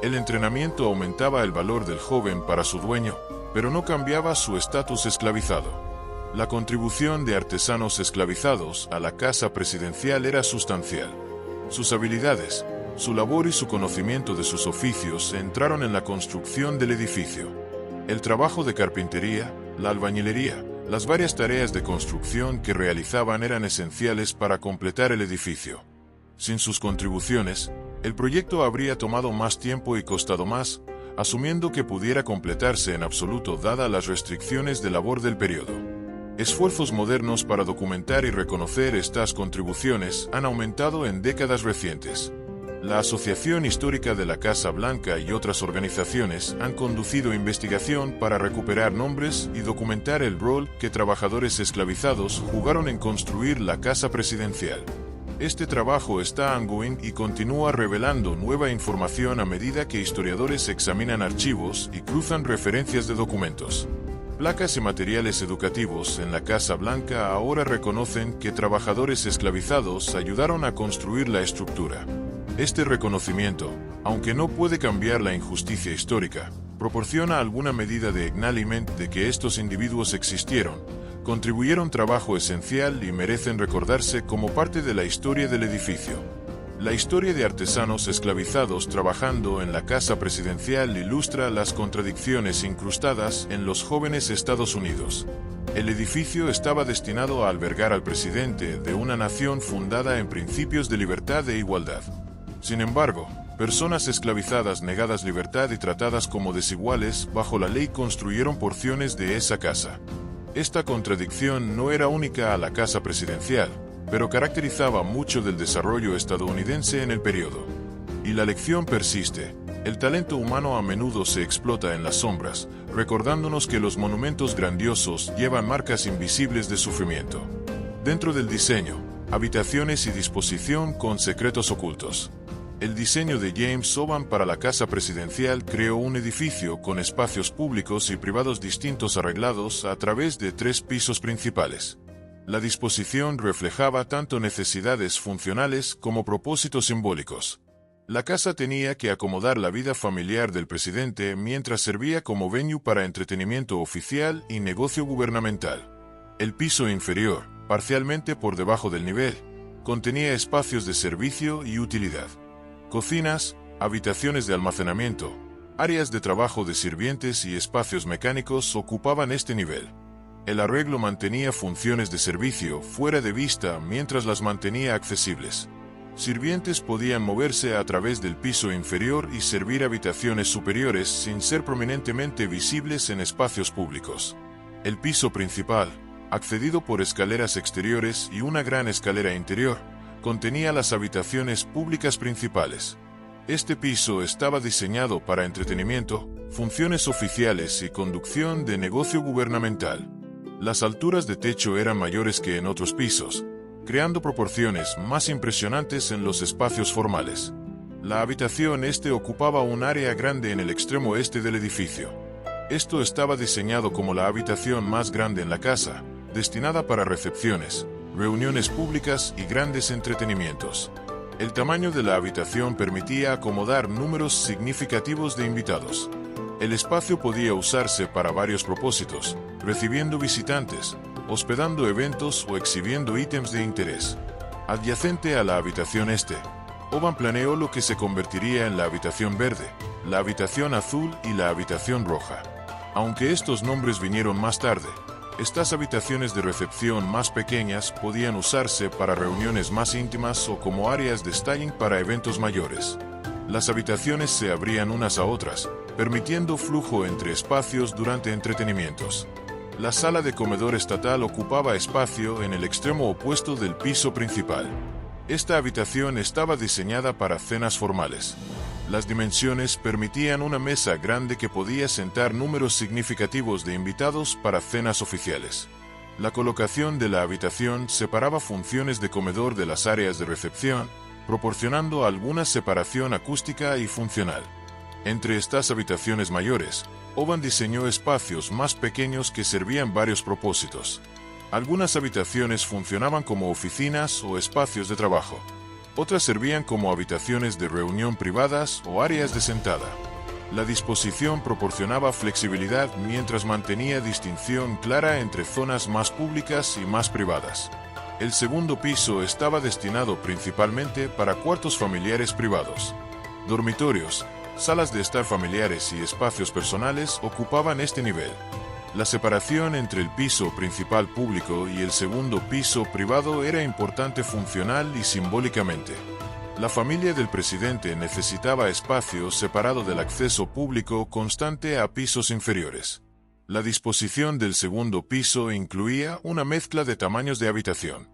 El entrenamiento aumentaba el valor del joven para su dueño, pero no cambiaba su estatus esclavizado. La contribución de artesanos esclavizados a la casa presidencial era sustancial. Sus habilidades, su labor y su conocimiento de sus oficios entraron en la construcción del edificio. El trabajo de carpintería, la albañilería, las varias tareas de construcción que realizaban eran esenciales para completar el edificio. Sin sus contribuciones, el proyecto habría tomado más tiempo y costado más, asumiendo que pudiera completarse en absoluto dadas las restricciones de labor del periodo. Esfuerzos modernos para documentar y reconocer estas contribuciones han aumentado en décadas recientes. La Asociación Histórica de la Casa Blanca y otras organizaciones han conducido investigación para recuperar nombres y documentar el rol que trabajadores esclavizados jugaron en construir la casa presidencial. Este trabajo está ongoing y continúa revelando nueva información a medida que historiadores examinan archivos y cruzan referencias de documentos. Placas y materiales educativos en la Casa Blanca ahora reconocen que trabajadores esclavizados ayudaron a construir la estructura. Este reconocimiento, aunque no puede cambiar la injusticia histórica, proporciona alguna medida de acknowledgement de que estos individuos existieron, contribuyeron trabajo esencial y merecen recordarse como parte de la historia del edificio. La historia de artesanos esclavizados trabajando en la Casa Presidencial ilustra las contradicciones incrustadas en los jóvenes Estados Unidos. El edificio estaba destinado a albergar al presidente de una nación fundada en principios de libertad e igualdad. Sin embargo, personas esclavizadas negadas libertad y tratadas como desiguales bajo la ley construyeron porciones de esa casa. Esta contradicción no era única a la Casa Presidencial, pero caracterizaba mucho del desarrollo estadounidense en el periodo. Y la lección persiste. El talento humano a menudo se explota en las sombras, recordándonos que los monumentos grandiosos llevan marcas invisibles de sufrimiento. Dentro del diseño, habitaciones y disposición con secretos ocultos. El diseño de James Oban para la Casa Presidencial creó un edificio con espacios públicos y privados distintos arreglados a través de 3 pisos principales. La disposición reflejaba tanto necesidades funcionales como propósitos simbólicos. La casa tenía que acomodar la vida familiar del presidente mientras servía como venue para entretenimiento oficial y negocio gubernamental. El piso inferior, parcialmente por debajo del nivel, contenía espacios de servicio y utilidad. Cocinas, habitaciones de almacenamiento, áreas de trabajo de sirvientes y espacios mecánicos ocupaban este nivel. El arreglo mantenía funciones de servicio fuera de vista mientras las mantenía accesibles. Sirvientes podían moverse a través del piso inferior y servir habitaciones superiores sin ser prominentemente visibles en espacios públicos. El piso principal, accedido por escaleras exteriores y una gran escalera interior, contenía las habitaciones públicas principales. Este piso estaba diseñado para entretenimiento, funciones oficiales y conducción de negocio gubernamental. Las alturas de techo eran mayores que en otros pisos, creando proporciones más impresionantes en los espacios formales. La habitación este ocupaba un área grande en el extremo este del edificio. Esto estaba diseñado como la habitación más grande en la casa, destinada para recepciones, reuniones públicas y grandes entretenimientos. El tamaño de la habitación permitía acomodar números significativos de invitados. El espacio podía usarse para varios propósitos, recibiendo visitantes, hospedando eventos o exhibiendo ítems de interés. Adyacente a la habitación este, Oban planeó lo que se convertiría en la habitación verde, la habitación azul y la habitación roja. Aunque estos nombres vinieron más tarde, estas habitaciones de recepción más pequeñas podían usarse para reuniones más íntimas o como áreas de staging para eventos mayores. Las habitaciones se abrían unas a otras, permitiendo flujo entre espacios durante entretenimientos. La sala de comedor estatal ocupaba espacio en el extremo opuesto del piso principal. Esta habitación estaba diseñada para cenas formales. Las dimensiones permitían una mesa grande que podía sentar números significativos de invitados para cenas oficiales. La colocación de la habitación separaba funciones de comedor de las áreas de recepción, proporcionando alguna separación acústica y funcional. Entre estas habitaciones mayores, Oban diseñó espacios más pequeños que servían varios propósitos. Algunas habitaciones funcionaban como oficinas o espacios de trabajo. Otras servían como habitaciones de reunión privadas o áreas de sentada. La disposición proporcionaba flexibilidad mientras mantenía distinción clara entre zonas más públicas y más privadas. El segundo piso estaba destinado principalmente para cuartos familiares privados. Dormitorios, salas de estar familiares y espacios personales ocupaban este nivel. La separación entre el piso principal público y el segundo piso privado era importante funcional y simbólicamente. La familia del presidente necesitaba espacio separado del acceso público constante a pisos inferiores. La disposición del segundo piso incluía una mezcla de tamaños de habitación.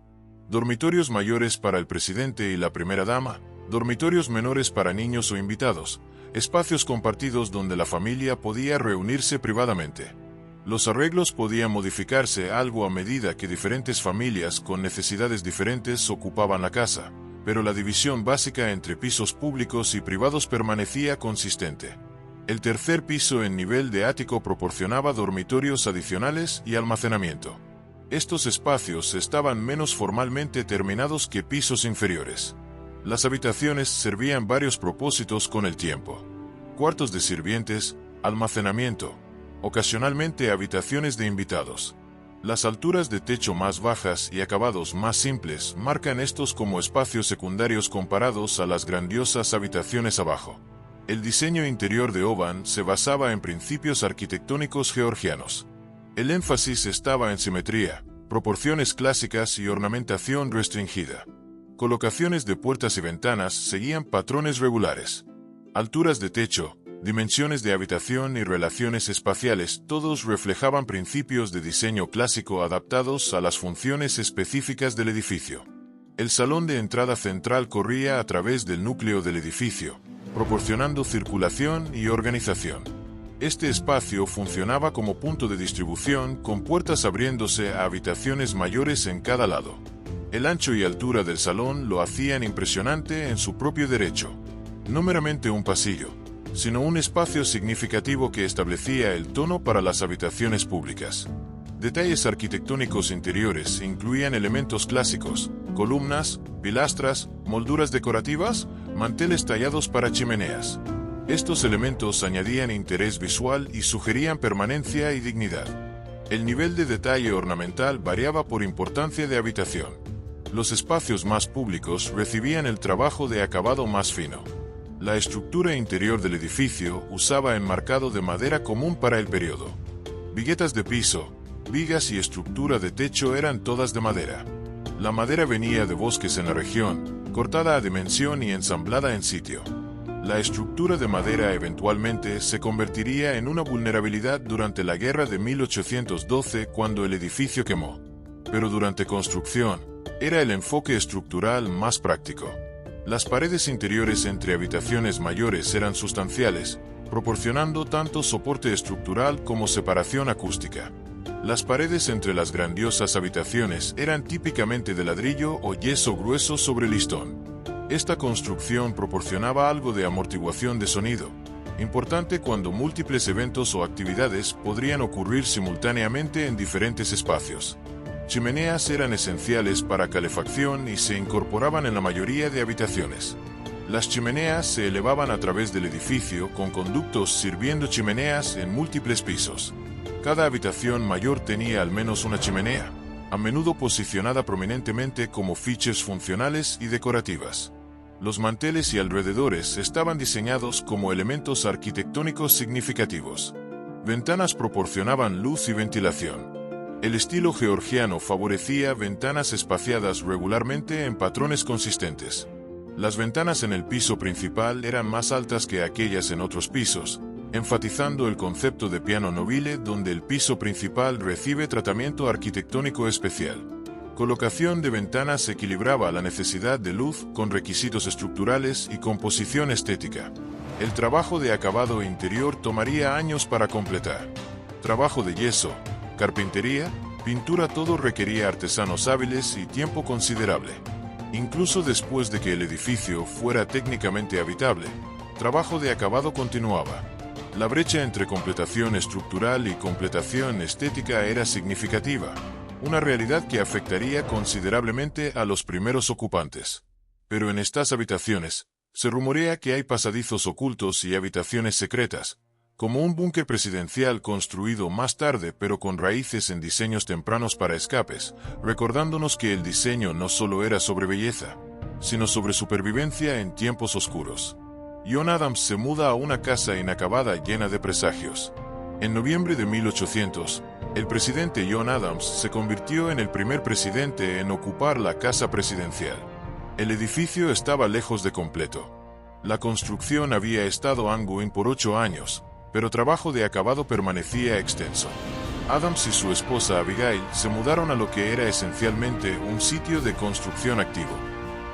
Dormitorios mayores para el presidente y la primera dama, dormitorios menores para niños o invitados, espacios compartidos donde la familia podía reunirse privadamente. Los arreglos podían modificarse algo a medida que diferentes familias con necesidades diferentes ocupaban la casa, pero la división básica entre pisos públicos y privados permanecía consistente. El tercer piso en nivel de ático proporcionaba dormitorios adicionales y almacenamiento. Estos espacios estaban menos formalmente terminados que pisos inferiores. Las habitaciones servían varios propósitos con el tiempo: cuartos de sirvientes, almacenamiento, ocasionalmente habitaciones de invitados. Las alturas de techo más bajas y acabados más simples marcan estos como espacios secundarios comparados a las grandiosas habitaciones abajo. El diseño interior de Oban se basaba en principios arquitectónicos georgianos. El énfasis estaba en simetría, proporciones clásicas y ornamentación restringida. Colocaciones de puertas y ventanas seguían patrones regulares. Alturas de techo, dimensiones de habitación y relaciones espaciales, todos reflejaban principios de diseño clásico adaptados a las funciones específicas del edificio. El salón de entrada central corría a través del núcleo del edificio, proporcionando circulación y organización. Este espacio funcionaba como punto de distribución, con puertas abriéndose a habitaciones mayores en cada lado. El ancho y altura del salón lo hacían impresionante en su propio derecho. No meramente un pasillo, sino un espacio significativo que establecía el tono para las habitaciones públicas. Detalles arquitectónicos interiores incluían elementos clásicos, columnas, pilastras, molduras decorativas, manteles tallados para chimeneas. Estos elementos añadían interés visual y sugerían permanencia y dignidad. El nivel de detalle ornamental variaba por importancia de habitación. Los espacios más públicos recibían el trabajo de acabado más fino. La estructura interior del edificio usaba enmarcado de madera común para el periodo. Viguetas de piso, vigas y estructura de techo eran todas de madera. La madera venía de bosques en la región, cortada a dimensión y ensamblada en sitio. La estructura de madera eventualmente se convertiría en una vulnerabilidad durante la guerra de 1812 cuando el edificio quemó. Pero durante construcción, era el enfoque estructural más práctico. Las paredes interiores entre habitaciones mayores eran sustanciales, proporcionando tanto soporte estructural como separación acústica. Las paredes entre las grandiosas habitaciones eran típicamente de ladrillo o yeso grueso sobre listón. Esta construcción proporcionaba algo de amortiguación de sonido, importante cuando múltiples eventos o actividades podrían ocurrir simultáneamente en diferentes espacios. Chimeneas eran esenciales para calefacción y se incorporaban en la mayoría de habitaciones. Las chimeneas se elevaban a través del edificio con conductos sirviendo chimeneas en múltiples pisos. Cada habitación mayor tenía al menos una chimenea, a menudo posicionada prominentemente como fiches funcionales y decorativas. Los manteles y alrededores estaban diseñados como elementos arquitectónicos significativos. Ventanas proporcionaban luz y ventilación. El estilo georgiano favorecía ventanas espaciadas regularmente en patrones consistentes. Las ventanas en el piso principal eran más altas que aquellas en otros pisos, enfatizando el concepto de piano nobile donde el piso principal recibe tratamiento arquitectónico especial. Colocación de ventanas equilibraba la necesidad de luz con requisitos estructurales y composición estética. El trabajo de acabado interior tomaría años para completar. Trabajo de yeso, carpintería, pintura, todo requería artesanos hábiles y tiempo considerable. Incluso después de que el edificio fuera técnicamente habitable, trabajo de acabado continuaba. La brecha entre completación estructural y completación estética era significativa, una realidad que afectaría considerablemente a los primeros ocupantes. Pero en estas habitaciones, se rumorea que hay pasadizos ocultos y habitaciones secretas, como un búnker presidencial construido más tarde pero con raíces en diseños tempranos para escapes, recordándonos que el diseño no solo era sobre belleza, sino sobre supervivencia en tiempos oscuros. John Adams se muda a una casa inacabada llena de presagios. En noviembre de 1800, el presidente John Adams se convirtió en el primer presidente en ocupar la casa presidencial. El edificio estaba lejos de completo. La construcción había estado ongoing por 8 años, pero trabajo de acabado permanecía extenso. Adams y su esposa Abigail se mudaron a lo que era esencialmente un sitio de construcción activo.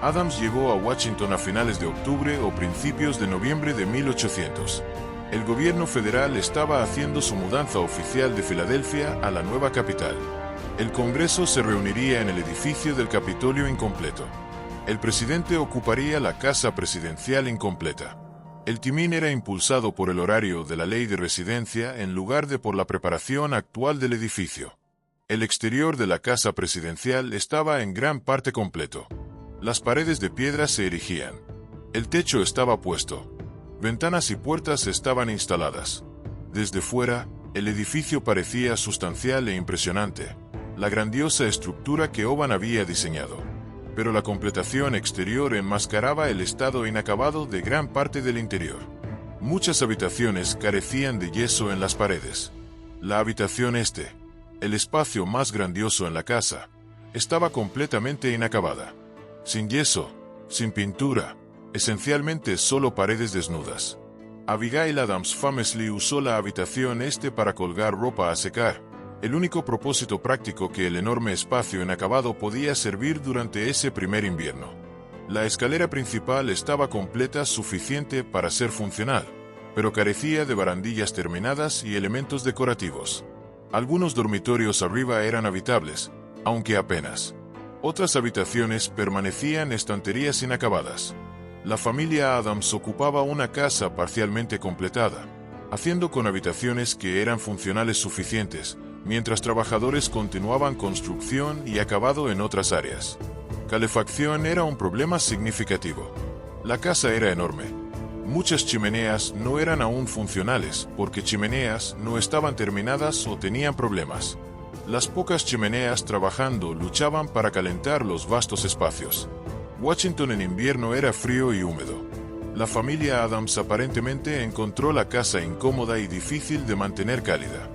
Adams llegó a Washington a finales de octubre o principios de noviembre de 1800. El gobierno federal estaba haciendo su mudanza oficial de Filadelfia a la nueva capital. El Congreso se reuniría en el edificio del Capitolio incompleto. El presidente ocuparía la casa presidencial incompleta. El timín era impulsado por el horario de la ley de residencia en lugar de por la preparación actual del edificio. El exterior de la casa presidencial estaba en gran parte completo. Las paredes de piedra se erigían. El techo estaba puesto. Ventanas y puertas estaban instaladas. Desde fuera, el edificio parecía sustancial e impresionante, la grandiosa estructura que Oban había diseñado. Pero la completación exterior enmascaraba el estado inacabado de gran parte del interior. Muchas habitaciones carecían de yeso en las paredes. La habitación este, el espacio más grandioso en la casa, estaba completamente inacabada. Sin yeso, sin pintura, esencialmente solo paredes desnudas. Abigail Adams famously usó la habitación este para colgar ropa a secar, el único propósito práctico que el enorme espacio inacabado podía servir durante ese primer invierno. La escalera principal estaba completa suficiente para ser funcional, pero carecía de barandillas terminadas y elementos decorativos. Algunos dormitorios arriba eran habitables, aunque apenas. Otras habitaciones permanecían estanterías inacabadas. La familia Adams ocupaba una casa parcialmente completada, haciendo con habitaciones que eran funcionales suficientes, mientras trabajadores continuaban construcción y acabado en otras áreas. Calefacción era un problema significativo. La casa era enorme. Muchas chimeneas no eran aún funcionales porque chimeneas no estaban terminadas o tenían problemas. Las pocas chimeneas trabajando luchaban para calentar los vastos espacios. Washington en invierno era frío y húmedo. La familia Adams aparentemente encontró la casa incómoda y difícil de mantener cálida.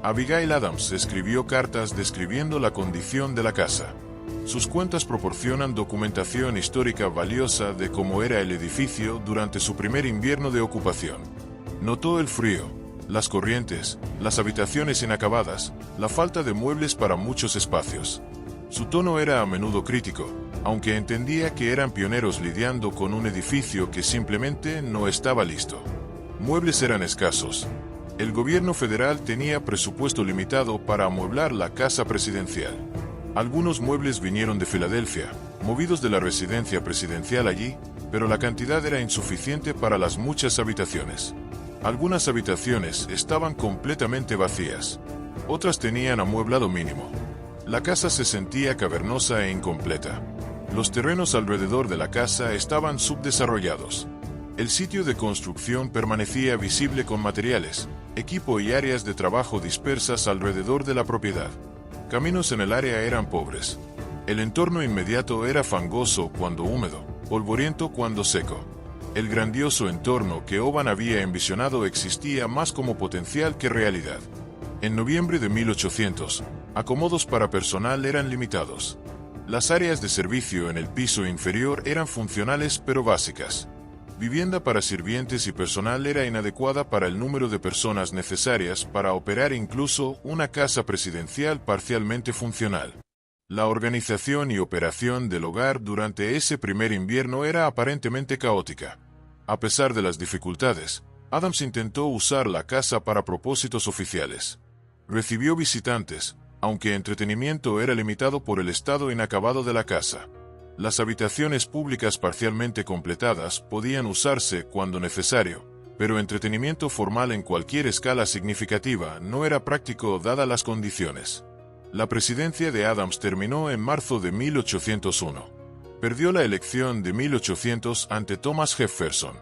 Abigail Adams escribió cartas describiendo la condición de la casa. Sus cuentas proporcionan documentación histórica valiosa de cómo era el edificio durante su primer invierno de ocupación. Notó el frío, las corrientes, las habitaciones inacabadas, la falta de muebles para muchos espacios. Su tono era a menudo crítico, aunque entendía que eran pioneros lidiando con un edificio que simplemente no estaba listo. Muebles eran escasos. El gobierno federal tenía presupuesto limitado para amueblar la casa presidencial. Algunos muebles vinieron de Filadelfia, movidos de la residencia presidencial allí, pero la cantidad era insuficiente para las muchas habitaciones. Algunas habitaciones estaban completamente vacías. Otras tenían amueblado mínimo. La casa se sentía cavernosa e incompleta. Los terrenos alrededor de la casa estaban subdesarrollados. El sitio de construcción permanecía visible con materiales, equipo y áreas de trabajo dispersas alrededor de la propiedad. Caminos en el área eran pobres. El entorno inmediato era fangoso cuando húmedo, polvoriento cuando seco. El grandioso entorno que Oban había envisionado existía más como potencial que realidad. En noviembre de 1800, acomodos para personal eran limitados. Las áreas de servicio en el piso inferior eran funcionales pero básicas. Vivienda para sirvientes y personal era inadecuada para el número de personas necesarias para operar incluso una casa presidencial parcialmente funcional. La organización y operación del hogar durante ese primer invierno era aparentemente caótica. A pesar de las dificultades, Adams intentó usar la casa para propósitos oficiales. Recibió visitantes, aunque entretenimiento era limitado por el estado inacabado de la casa. Las habitaciones públicas parcialmente completadas podían usarse cuando necesario, pero entretenimiento formal en cualquier escala significativa no era práctico dadas las condiciones. La presidencia de Adams terminó en marzo de 1801. Perdió la elección de 1800 ante Thomas Jefferson.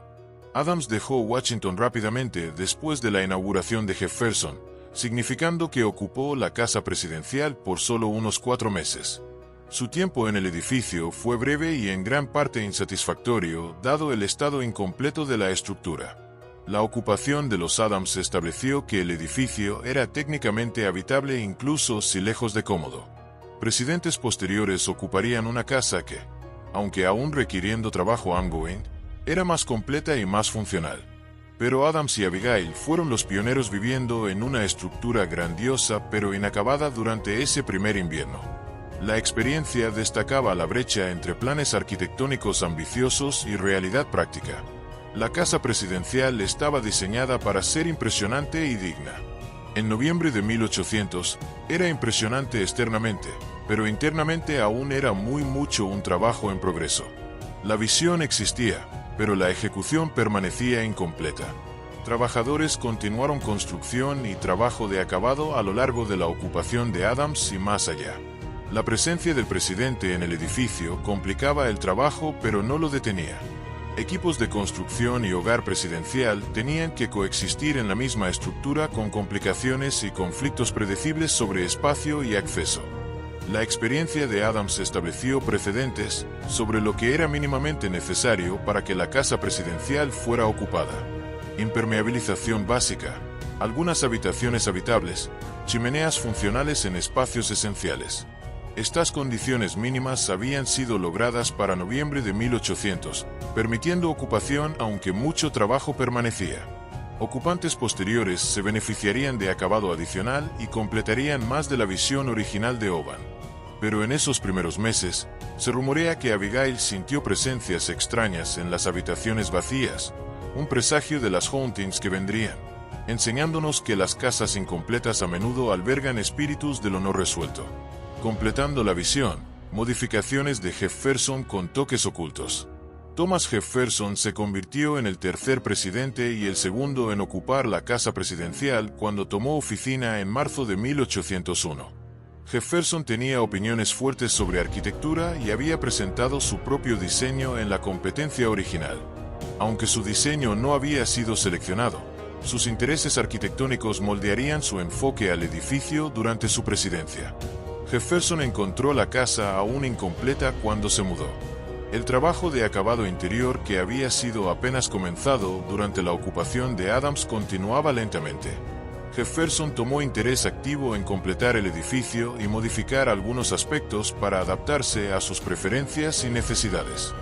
Adams dejó Washington rápidamente después de la inauguración de Jefferson, significando que ocupó la casa presidencial por solo unos 4 meses. Su tiempo en el edificio fue breve y en gran parte insatisfactorio, dado el estado incompleto de la estructura. La ocupación de los Adams estableció que el edificio era técnicamente habitable incluso si lejos de cómodo. Presidentes posteriores ocuparían una casa que, aunque aún requiriendo trabajo ongoing, era más completa y más funcional. Pero Adams y Abigail fueron los pioneros viviendo en una estructura grandiosa pero inacabada durante ese primer invierno. La experiencia destacaba la brecha entre planes arquitectónicos ambiciosos y realidad práctica. La casa presidencial estaba diseñada para ser impresionante y digna. En noviembre de 1800, era impresionante externamente, pero internamente aún era mucho un trabajo en progreso. La visión existía, pero la ejecución permanecía incompleta. Trabajadores continuaron construcción y trabajo de acabado a lo largo de la ocupación de Adams y más allá. La presencia del presidente en el edificio complicaba el trabajo, pero no lo detenía. Equipos de construcción y hogar presidencial tenían que coexistir en la misma estructura con complicaciones y conflictos predecibles sobre espacio y acceso. La experiencia de Adams estableció precedentes sobre lo que era mínimamente necesario para que la casa presidencial fuera ocupada. Impermeabilización básica, algunas habitaciones habitables, chimeneas funcionales en espacios esenciales. Estas condiciones mínimas habían sido logradas para noviembre de 1800, permitiendo ocupación aunque mucho trabajo permanecía. Ocupantes posteriores se beneficiarían de acabado adicional y completarían más de la visión original de Oban. Pero en esos primeros meses, se rumorea que Abigail sintió presencias extrañas en las habitaciones vacías, un presagio de las hauntings que vendrían, enseñándonos que las casas incompletas a menudo albergan espíritus de lo no resuelto. Completando la visión, modificaciones de Jefferson con toques ocultos. Thomas Jefferson se convirtió en el tercer presidente y el segundo en ocupar la casa presidencial cuando tomó oficina en marzo de 1801. Jefferson tenía opiniones fuertes sobre arquitectura y había presentado su propio diseño en la competencia original. Aunque su diseño no había sido seleccionado, sus intereses arquitectónicos moldearían su enfoque al edificio durante su presidencia. Jefferson encontró la casa aún incompleta cuando se mudó. El trabajo de acabado interior que había sido apenas comenzado durante la ocupación de Adams continuaba lentamente. Jefferson tomó interés activo en completar el edificio y modificar algunos aspectos para adaptarse a sus preferencias y necesidades.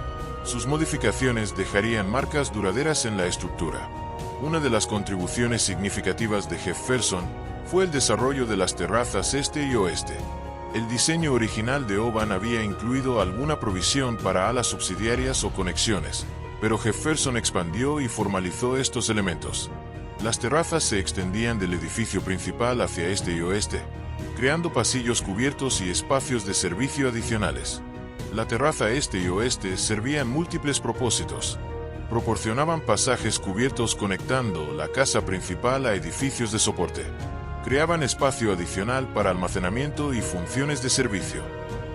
Sus modificaciones dejarían marcas duraderas en la estructura. Una de las contribuciones significativas de Jefferson fue el desarrollo de las terrazas este y oeste. El diseño original de Oban había incluido alguna provisión para alas subsidiarias o conexiones, pero Jefferson expandió y formalizó estos elementos. Las terrazas se extendían del edificio principal hacia este y oeste, creando pasillos cubiertos y espacios de servicio adicionales. La terraza este y oeste servían múltiples propósitos. Proporcionaban pasajes cubiertos conectando la casa principal a edificios de soporte. Creaban espacio adicional para almacenamiento y funciones de servicio.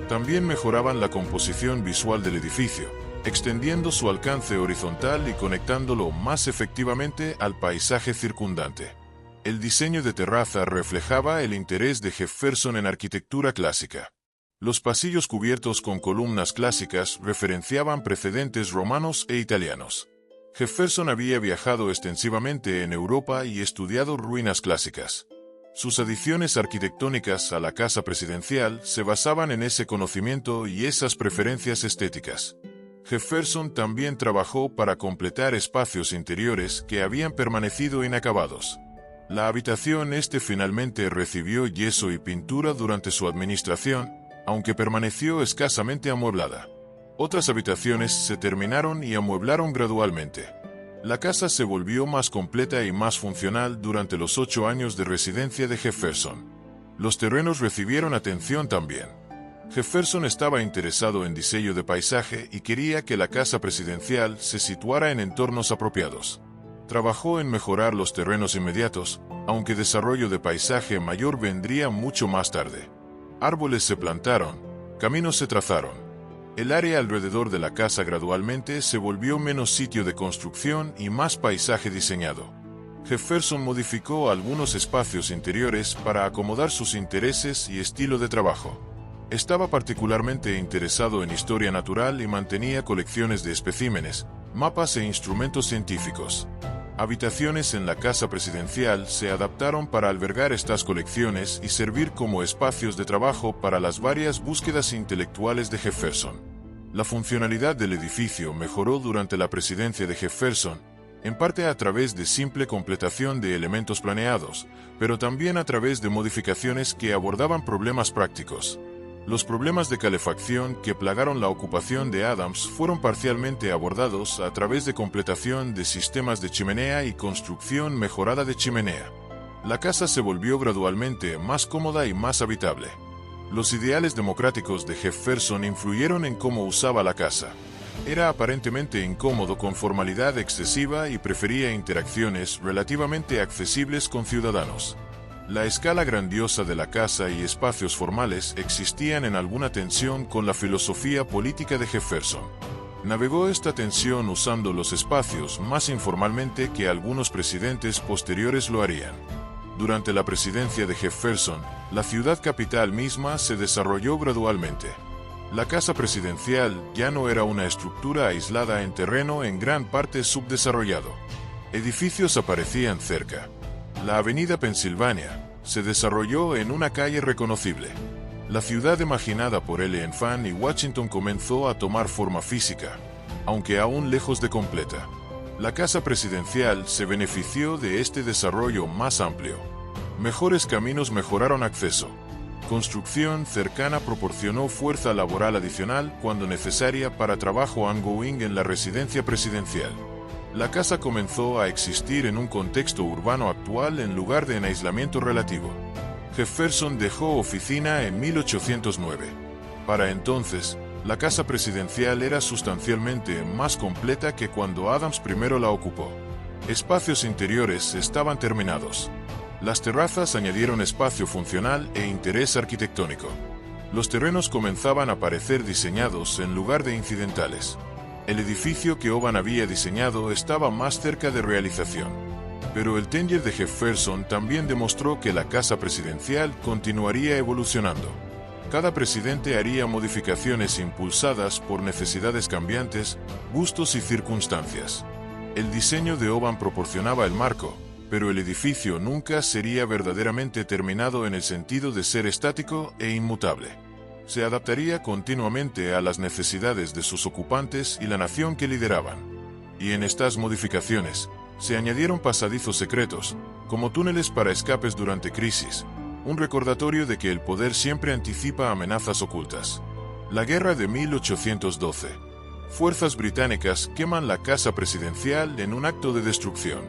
También mejoraban la composición visual del edificio, extendiendo su alcance horizontal y conectándolo más efectivamente al paisaje circundante. El diseño de terraza reflejaba el interés de Jefferson en arquitectura clásica. Los pasillos cubiertos con columnas clásicas referenciaban precedentes romanos e italianos. Jefferson había viajado extensivamente en Europa y estudiado ruinas clásicas. Sus adiciones arquitectónicas a la casa presidencial se basaban en ese conocimiento y esas preferencias estéticas. Jefferson también trabajó para completar espacios interiores que habían permanecido inacabados. La habitación este finalmente recibió yeso y pintura durante su administración, aunque permaneció escasamente amueblada. Otras habitaciones se terminaron y amueblaron gradualmente. La casa se volvió más completa y más funcional durante los 8 años de residencia de Jefferson. Los terrenos recibieron atención también. Jefferson estaba interesado en diseño de paisaje y quería que la casa presidencial se situara en entornos apropiados. Trabajó en mejorar los terrenos inmediatos, aunque desarrollo de paisaje mayor vendría mucho más tarde. Árboles se plantaron, caminos se trazaron. El área alrededor de la casa gradualmente se volvió menos sitio de construcción y más paisaje diseñado. Jefferson modificó algunos espacios interiores para acomodar sus intereses y estilo de trabajo. Estaba particularmente interesado en historia natural y mantenía colecciones de especímenes, mapas e instrumentos científicos. Habitaciones en la casa presidencial se adaptaron para albergar estas colecciones y servir como espacios de trabajo para las varias búsquedas intelectuales de Jefferson. La funcionalidad del edificio mejoró durante la presidencia de Jefferson, en parte a través de simple completación de elementos planeados, pero también a través de modificaciones que abordaban problemas prácticos. Los problemas de calefacción que plagaron la ocupación de Adams fueron parcialmente abordados a través de completación de sistemas de chimenea y construcción mejorada de chimenea. La casa se volvió gradualmente más cómoda y más habitable. Los ideales democráticos de Jefferson influyeron en cómo usaba la casa. Era aparentemente incómodo con formalidad excesiva y prefería interacciones relativamente accesibles con ciudadanos. La escala grandiosa de la casa y espacios formales existían en alguna tensión con la filosofía política de Jefferson. Navegó esta tensión usando los espacios más informalmente que algunos presidentes posteriores lo harían. Durante la presidencia de Jefferson, la ciudad capital misma se desarrolló gradualmente. La casa presidencial ya no era una estructura aislada en terreno en gran parte subdesarrollado. Edificios aparecían cerca. La avenida Pensilvania se desarrolló en una calle reconocible. La ciudad imaginada por L. Fann y Washington comenzó a tomar forma física, aunque aún lejos de completa. La casa presidencial se benefició de este desarrollo más amplio. Mejores caminos mejoraron acceso. Construcción cercana proporcionó fuerza laboral adicional cuando necesaria para trabajo ongoing en la residencia presidencial. La casa comenzó a existir en un contexto urbano actual en lugar de en aislamiento relativo. Jefferson dejó oficina en 1809. Para entonces, la casa presidencial era sustancialmente más completa que cuando Adams primero la ocupó. Espacios interiores estaban terminados. Las terrazas añadieron espacio funcional e interés arquitectónico. Los terrenos comenzaban a parecer diseñados en lugar de incidentales. El edificio que Oban había diseñado estaba más cerca de realización. Pero el tenure de Jefferson también demostró que la casa presidencial continuaría evolucionando. Cada presidente haría modificaciones impulsadas por necesidades cambiantes, gustos y circunstancias. El diseño de Oban proporcionaba el marco, pero el edificio nunca sería verdaderamente terminado en el sentido de ser estático e inmutable. Se adaptaría continuamente a las necesidades de sus ocupantes y la nación que lideraban. Y en estas modificaciones, se añadieron pasadizos secretos, como túneles para escapes durante crisis, un recordatorio de que el poder siempre anticipa amenazas ocultas. La guerra de 1812. Fuerzas británicas queman la casa presidencial en un acto de destrucción.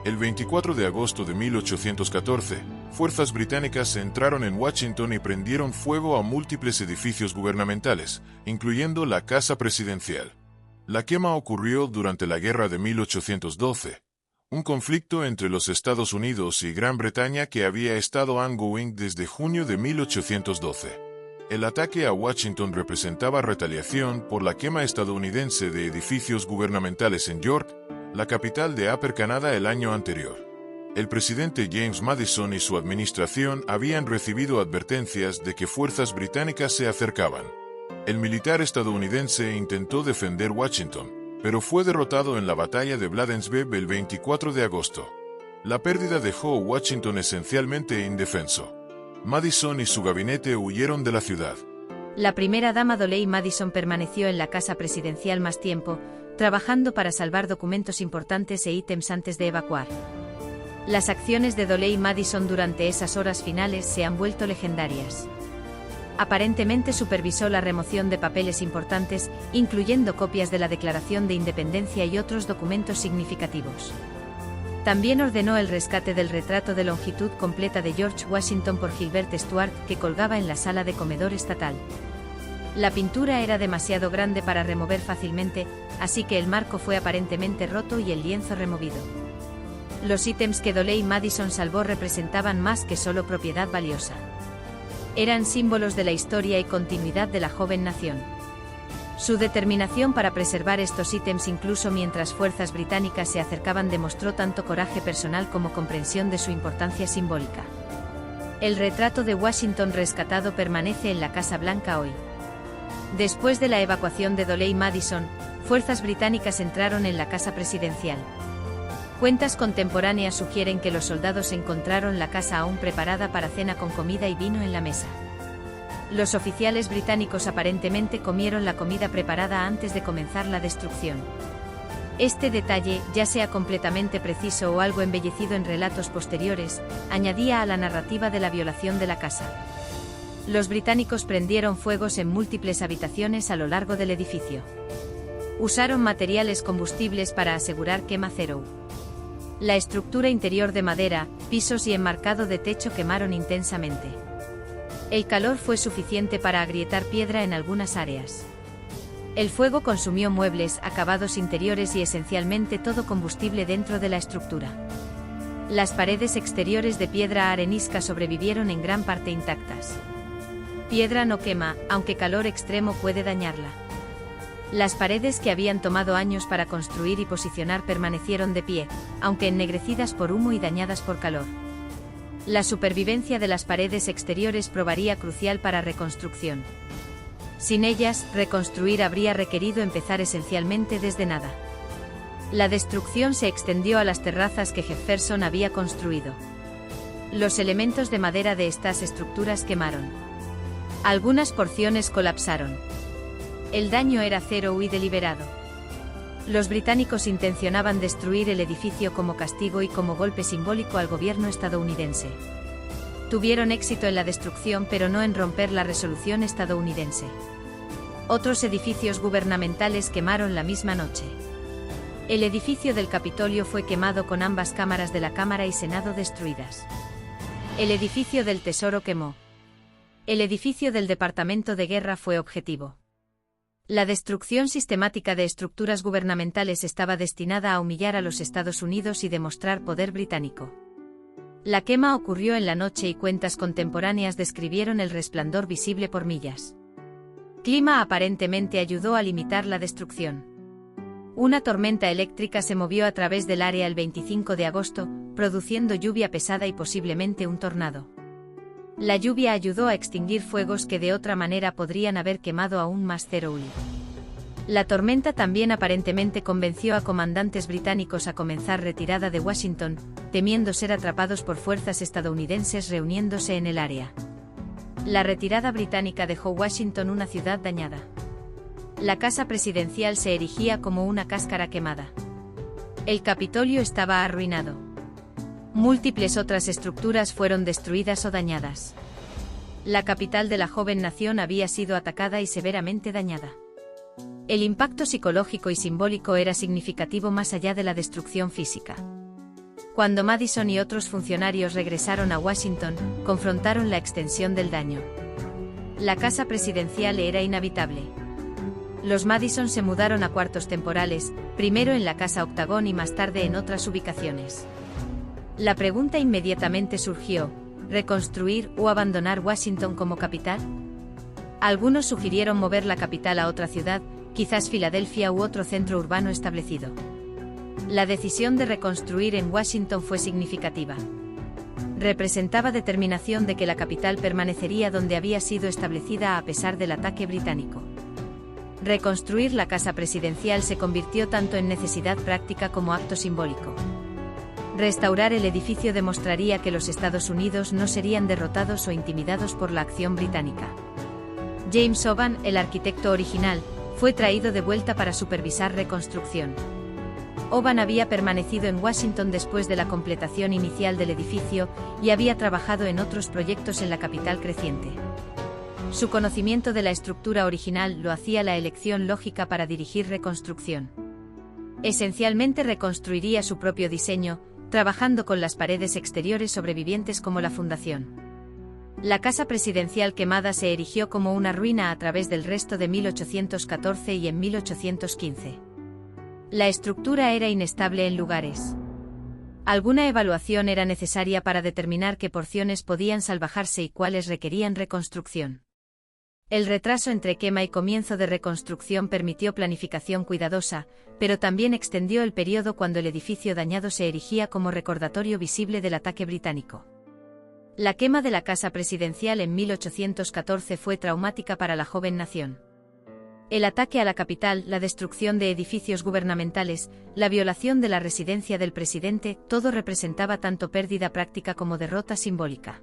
El 24 de agosto de 1814, fuerzas británicas entraron en Washington y prendieron fuego a múltiples edificios gubernamentales, incluyendo la casa presidencial. La quema ocurrió durante la Guerra de 1812, un conflicto entre los Estados Unidos y Gran Bretaña que había estado ongoing desde junio de 1812. El ataque a Washington representaba retaliación por la quema estadounidense de edificios gubernamentales en York, la capital de Upper Canadá el año anterior. El presidente James Madison y su administración habían recibido advertencias de que fuerzas británicas se acercaban. El militar estadounidense intentó defender Washington, pero fue derrotado en la batalla de Bladensburg el 24 de agosto. La pérdida dejó Washington esencialmente indefenso. Madison y su gabinete huyeron de la ciudad. La primera dama Dolly Madison permaneció en la casa presidencial más tiempo, trabajando para salvar documentos importantes e ítems antes de evacuar. Las acciones de Dolly Madison durante esas horas finales se han vuelto legendarias. Aparentemente supervisó la remoción de papeles importantes, incluyendo copias de la Declaración de Independencia y otros documentos significativos. También ordenó el rescate del retrato de longitud completa de George Washington por Gilbert Stuart que colgaba en la sala de comedor estatal. La pintura era demasiado grande para remover fácilmente, así que el marco fue aparentemente roto y el lienzo removido. Los ítems que Dolly Madison salvó representaban más que solo propiedad valiosa. Eran símbolos de la historia y continuidad de la joven nación. Su determinación para preservar estos ítems incluso mientras fuerzas británicas se acercaban demostró tanto coraje personal como comprensión de su importancia simbólica. El retrato de Washington rescatado permanece en la Casa Blanca hoy. Después de la evacuación de Dolly Madison, fuerzas británicas entraron en la casa presidencial. Cuentas contemporáneas sugieren que los soldados encontraron la casa aún preparada para cena con comida y vino en la mesa. Los oficiales británicos aparentemente comieron la comida preparada antes de comenzar la destrucción. Este detalle, ya sea completamente preciso o algo embellecido en relatos posteriores, añadía a la narrativa de la violación de la casa. Los británicos prendieron fuegos en múltiples habitaciones a lo largo del edificio. Usaron materiales combustibles para asegurar quema cero. La estructura interior de madera, pisos y enmarcado de techo quemaron intensamente. El calor fue suficiente para agrietar piedra en algunas áreas. El fuego consumió muebles, acabados interiores y esencialmente todo combustible dentro de la estructura. Las paredes exteriores de piedra arenisca sobrevivieron en gran parte intactas. Piedra no quema, aunque calor extremo puede dañarla. Las paredes que habían tomado años para construir y posicionar permanecieron de pie, aunque ennegrecidas por humo y dañadas por calor. La supervivencia de las paredes exteriores probaría crucial para reconstrucción. Sin ellas, reconstruir habría requerido empezar esencialmente desde nada. La destrucción se extendió a las terrazas que Jefferson había construido. Los elementos de madera de estas estructuras quemaron. Algunas porciones colapsaron. El daño era cero y deliberado. Los británicos intencionaban destruir el edificio como castigo y como golpe simbólico al gobierno estadounidense. Tuvieron éxito en la destrucción pero no en romper la resolución estadounidense. Otros edificios gubernamentales quemaron la misma noche. El edificio del Capitolio fue quemado con ambas cámaras de la Cámara y Senado destruidas. El edificio del Tesoro quemó. El edificio del Departamento de Guerra fue objetivo. La destrucción sistemática de estructuras gubernamentales estaba destinada a humillar a los Estados Unidos y demostrar poder británico. La quema ocurrió en la noche y cuentas contemporáneas describieron el resplandor visible por millas. Clima aparentemente ayudó a limitar la destrucción. Una tormenta eléctrica se movió a través del área el 25 de agosto, produciendo lluvia pesada y posiblemente un tornado. La lluvia ayudó a extinguir fuegos que de otra manera podrían haber quemado aún más Theroux. La tormenta también aparentemente convenció a comandantes británicos a comenzar retirada de Washington, temiendo ser atrapados por fuerzas estadounidenses reuniéndose en el área. La retirada británica dejó Washington una ciudad dañada. La casa presidencial se erigía como una cáscara quemada. El Capitolio estaba arruinado. Múltiples otras estructuras fueron destruidas o dañadas. La capital de la joven nación había sido atacada y severamente dañada. El impacto psicológico y simbólico era significativo más allá de la destrucción física. Cuando Madison y otros funcionarios regresaron a Washington, confrontaron la extensión del daño. La casa presidencial era inhabitable. Los Madison se mudaron a cuartos temporales, primero en la Casa Octagón y más tarde en otras ubicaciones. La pregunta inmediatamente surgió: ¿reconstruir o abandonar Washington como capital? Algunos sugirieron mover la capital a otra ciudad, quizás Filadelfia u otro centro urbano establecido. La decisión de reconstruir en Washington fue significativa. Representaba determinación de que la capital permanecería donde había sido establecida a pesar del ataque británico. Reconstruir la casa presidencial se convirtió tanto en necesidad práctica como acto simbólico. Restaurar el edificio demostraría que los Estados Unidos no serían derrotados o intimidados por la acción británica. James Oban, el arquitecto original, fue traído de vuelta para supervisar reconstrucción. Oban había permanecido en Washington después de la completación inicial del edificio y había trabajado en otros proyectos en la capital creciente. Su conocimiento de la estructura original lo hacía la elección lógica para dirigir reconstrucción. Esencialmente reconstruiría su propio diseño, trabajando con las paredes exteriores sobrevivientes como la fundación. La casa presidencial quemada se erigió como una ruina a través del resto de 1814 y en 1815. La estructura era inestable en lugares. Alguna evaluación era necesaria para determinar qué porciones podían salvajarse y cuáles requerían reconstrucción. El retraso entre quema y comienzo de reconstrucción permitió planificación cuidadosa, pero también extendió el periodo cuando el edificio dañado se erigía como recordatorio visible del ataque británico. La quema de la casa presidencial en 1814 fue traumática para la joven nación. El ataque a la capital, la destrucción de edificios gubernamentales, la violación de la residencia del presidente, todo representaba tanto pérdida práctica como derrota simbólica.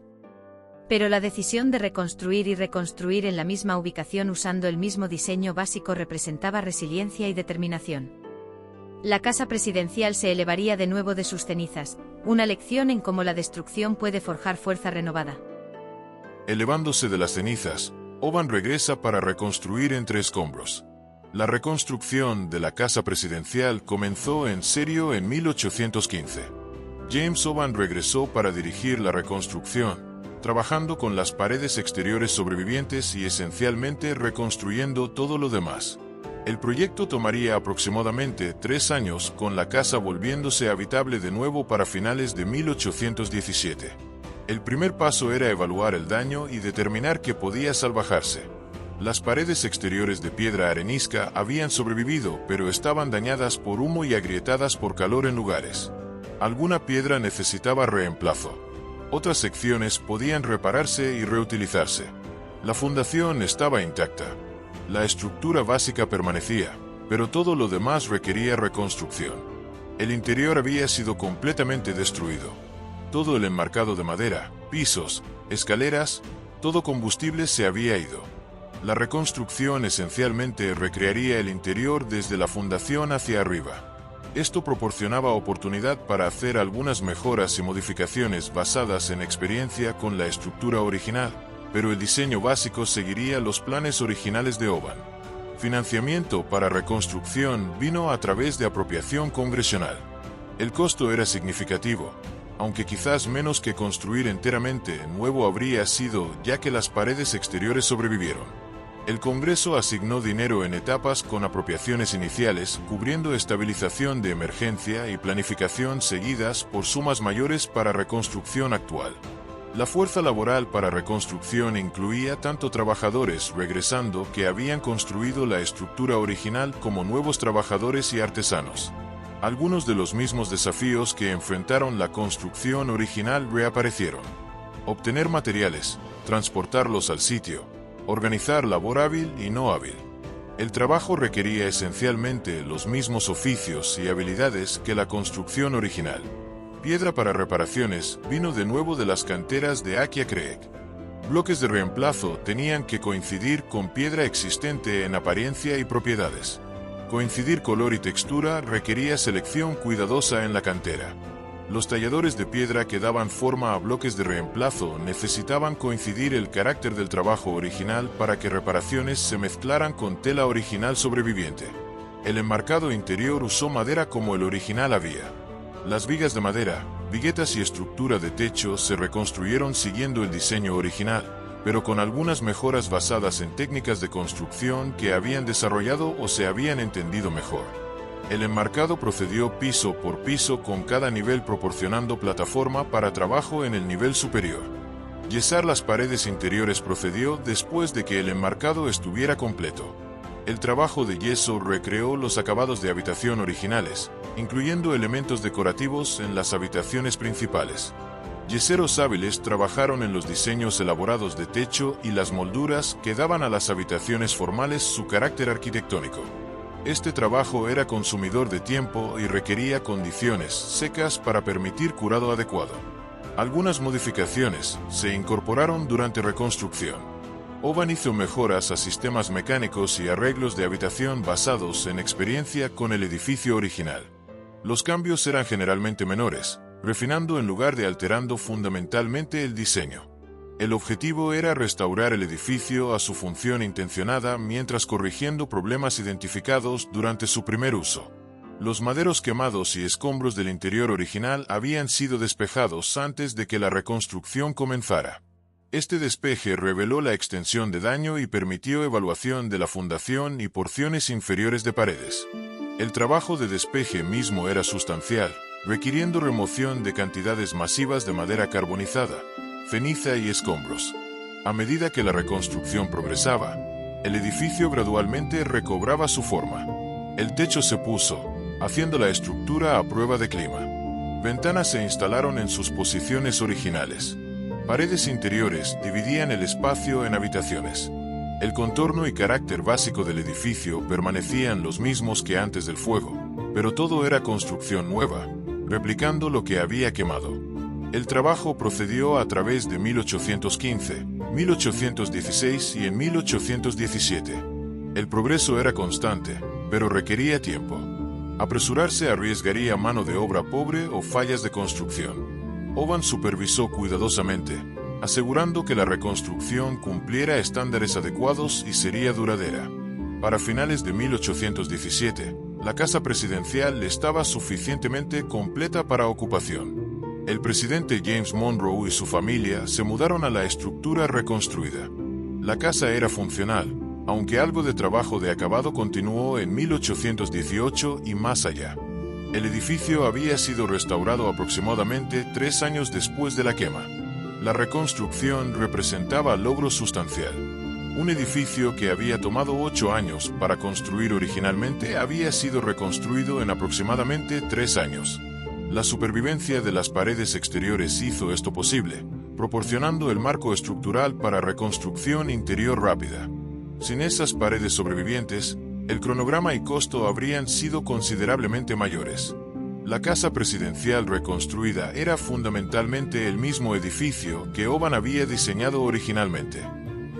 Pero la decisión de reconstruir y reconstruir en la misma ubicación usando el mismo diseño básico representaba resiliencia y determinación. La casa presidencial se elevaría de nuevo de sus cenizas, una lección en cómo la destrucción puede forjar fuerza renovada. Elevándose de las cenizas, Oban regresa para reconstruir entre escombros. La reconstrucción de la casa presidencial comenzó en serio en 1815. James Oban regresó para dirigir la reconstrucción, trabajando con las paredes exteriores sobrevivientes y esencialmente reconstruyendo todo lo demás. El proyecto tomaría aproximadamente 3 años, con la casa volviéndose habitable de nuevo para finales de 1817. El primer paso era evaluar el daño y determinar qué podía salvajarse. Las paredes exteriores de piedra arenisca habían sobrevivido, pero estaban dañadas por humo y agrietadas por calor en lugares. Alguna piedra necesitaba reemplazo. Otras secciones podían repararse y reutilizarse. La fundación estaba intacta. La estructura básica permanecía, pero todo lo demás requería reconstrucción. El interior había sido completamente destruido. Todo el enmarcado de madera, pisos, escaleras, todo combustible se había ido. La reconstrucción esencialmente recrearía el interior desde la fundación hacia arriba. Esto proporcionaba oportunidad para hacer algunas mejoras y modificaciones basadas en experiencia con la estructura original, pero el diseño básico seguiría los planes originales de Oban. Financiamiento para reconstrucción vino a través de apropiación congresional. El costo era significativo, aunque quizás menos que construir enteramente nuevo habría sido, ya que las paredes exteriores sobrevivieron. El Congreso asignó dinero en etapas con apropiaciones iniciales, cubriendo estabilización de emergencia y planificación seguidas por sumas mayores para reconstrucción actual. La fuerza laboral para reconstrucción incluía tanto trabajadores regresando que habían construido la estructura original como nuevos trabajadores y artesanos. Algunos de los mismos desafíos que enfrentaron la construcción original reaparecieron. Obtener materiales, transportarlos al sitio, organizar labor hábil y no hábil. El trabajo requería esencialmente los mismos oficios y habilidades que la construcción original. Piedra para reparaciones vino de nuevo de las canteras de Aquia Creek. Bloques de reemplazo tenían que coincidir con piedra existente en apariencia y propiedades. Coincidir color y textura requería selección cuidadosa en la cantera. Los talladores de piedra que daban forma a bloques de reemplazo necesitaban coincidir el carácter del trabajo original para que reparaciones se mezclaran con tela original sobreviviente. El enmarcado interior usó madera como el original había. Las vigas de madera, viguetas y estructura de techo se reconstruyeron siguiendo el diseño original, pero con algunas mejoras basadas en técnicas de construcción que habían desarrollado o se habían entendido mejor. El enmarcado procedió piso por piso con cada nivel proporcionando plataforma para trabajo en el nivel superior. Yesar las paredes interiores procedió después de que el enmarcado estuviera completo. El trabajo de yeso recreó los acabados de habitación originales, incluyendo elementos decorativos en las habitaciones principales. Yeseros hábiles trabajaron en los diseños elaborados de techo y las molduras que daban a las habitaciones formales su carácter arquitectónico. Este trabajo era consumidor de tiempo y requería condiciones secas para permitir curado adecuado. Algunas modificaciones se incorporaron durante reconstrucción. Oban hizo mejoras a sistemas mecánicos y arreglos de habitación basados en experiencia con el edificio original. Los cambios eran generalmente menores, refinando en lugar de alterando fundamentalmente el diseño. El objetivo era restaurar el edificio a su función intencionada mientras corrigiendo problemas identificados durante su primer uso. Los maderos quemados y escombros del interior original habían sido despejados antes de que la reconstrucción comenzara. Este despeje reveló la extensión de daño y permitió evaluación de la fundación y porciones inferiores de paredes. El trabajo de despeje mismo era sustancial, requiriendo remoción de cantidades masivas de madera carbonizada, ceniza y escombros. A medida que la reconstrucción progresaba, el edificio gradualmente recobraba su forma. El techo se puso, haciendo la estructura a prueba de clima. Ventanas se instalaron en sus posiciones originales. Paredes interiores dividían el espacio en habitaciones. El contorno y carácter básico del edificio permanecían los mismos que antes del fuego, pero todo era construcción nueva, replicando lo que había quemado. El trabajo procedió a través de 1815, 1816 y en 1817. El progreso era constante, pero requería tiempo. Apresurarse arriesgaría mano de obra pobre o fallas de construcción. Oban supervisó cuidadosamente, asegurando que la reconstrucción cumpliera estándares adecuados y sería duradera. Para finales de 1817, la casa presidencial estaba suficientemente completa para ocupación. El presidente James Monroe y su familia se mudaron a la estructura reconstruida. La casa era funcional, aunque algo de trabajo de acabado continuó en 1818 y más allá. El edificio había sido restaurado aproximadamente 3 años después de la quema. La reconstrucción representaba logro sustancial. Un edificio que había tomado 8 años para construir originalmente había sido reconstruido en aproximadamente 3 años. La supervivencia de las paredes exteriores hizo esto posible, proporcionando el marco estructural para reconstrucción interior rápida. Sin esas paredes sobrevivientes, el cronograma y costo habrían sido considerablemente mayores. La casa presidencial reconstruida era fundamentalmente el mismo edificio que Oban había diseñado originalmente.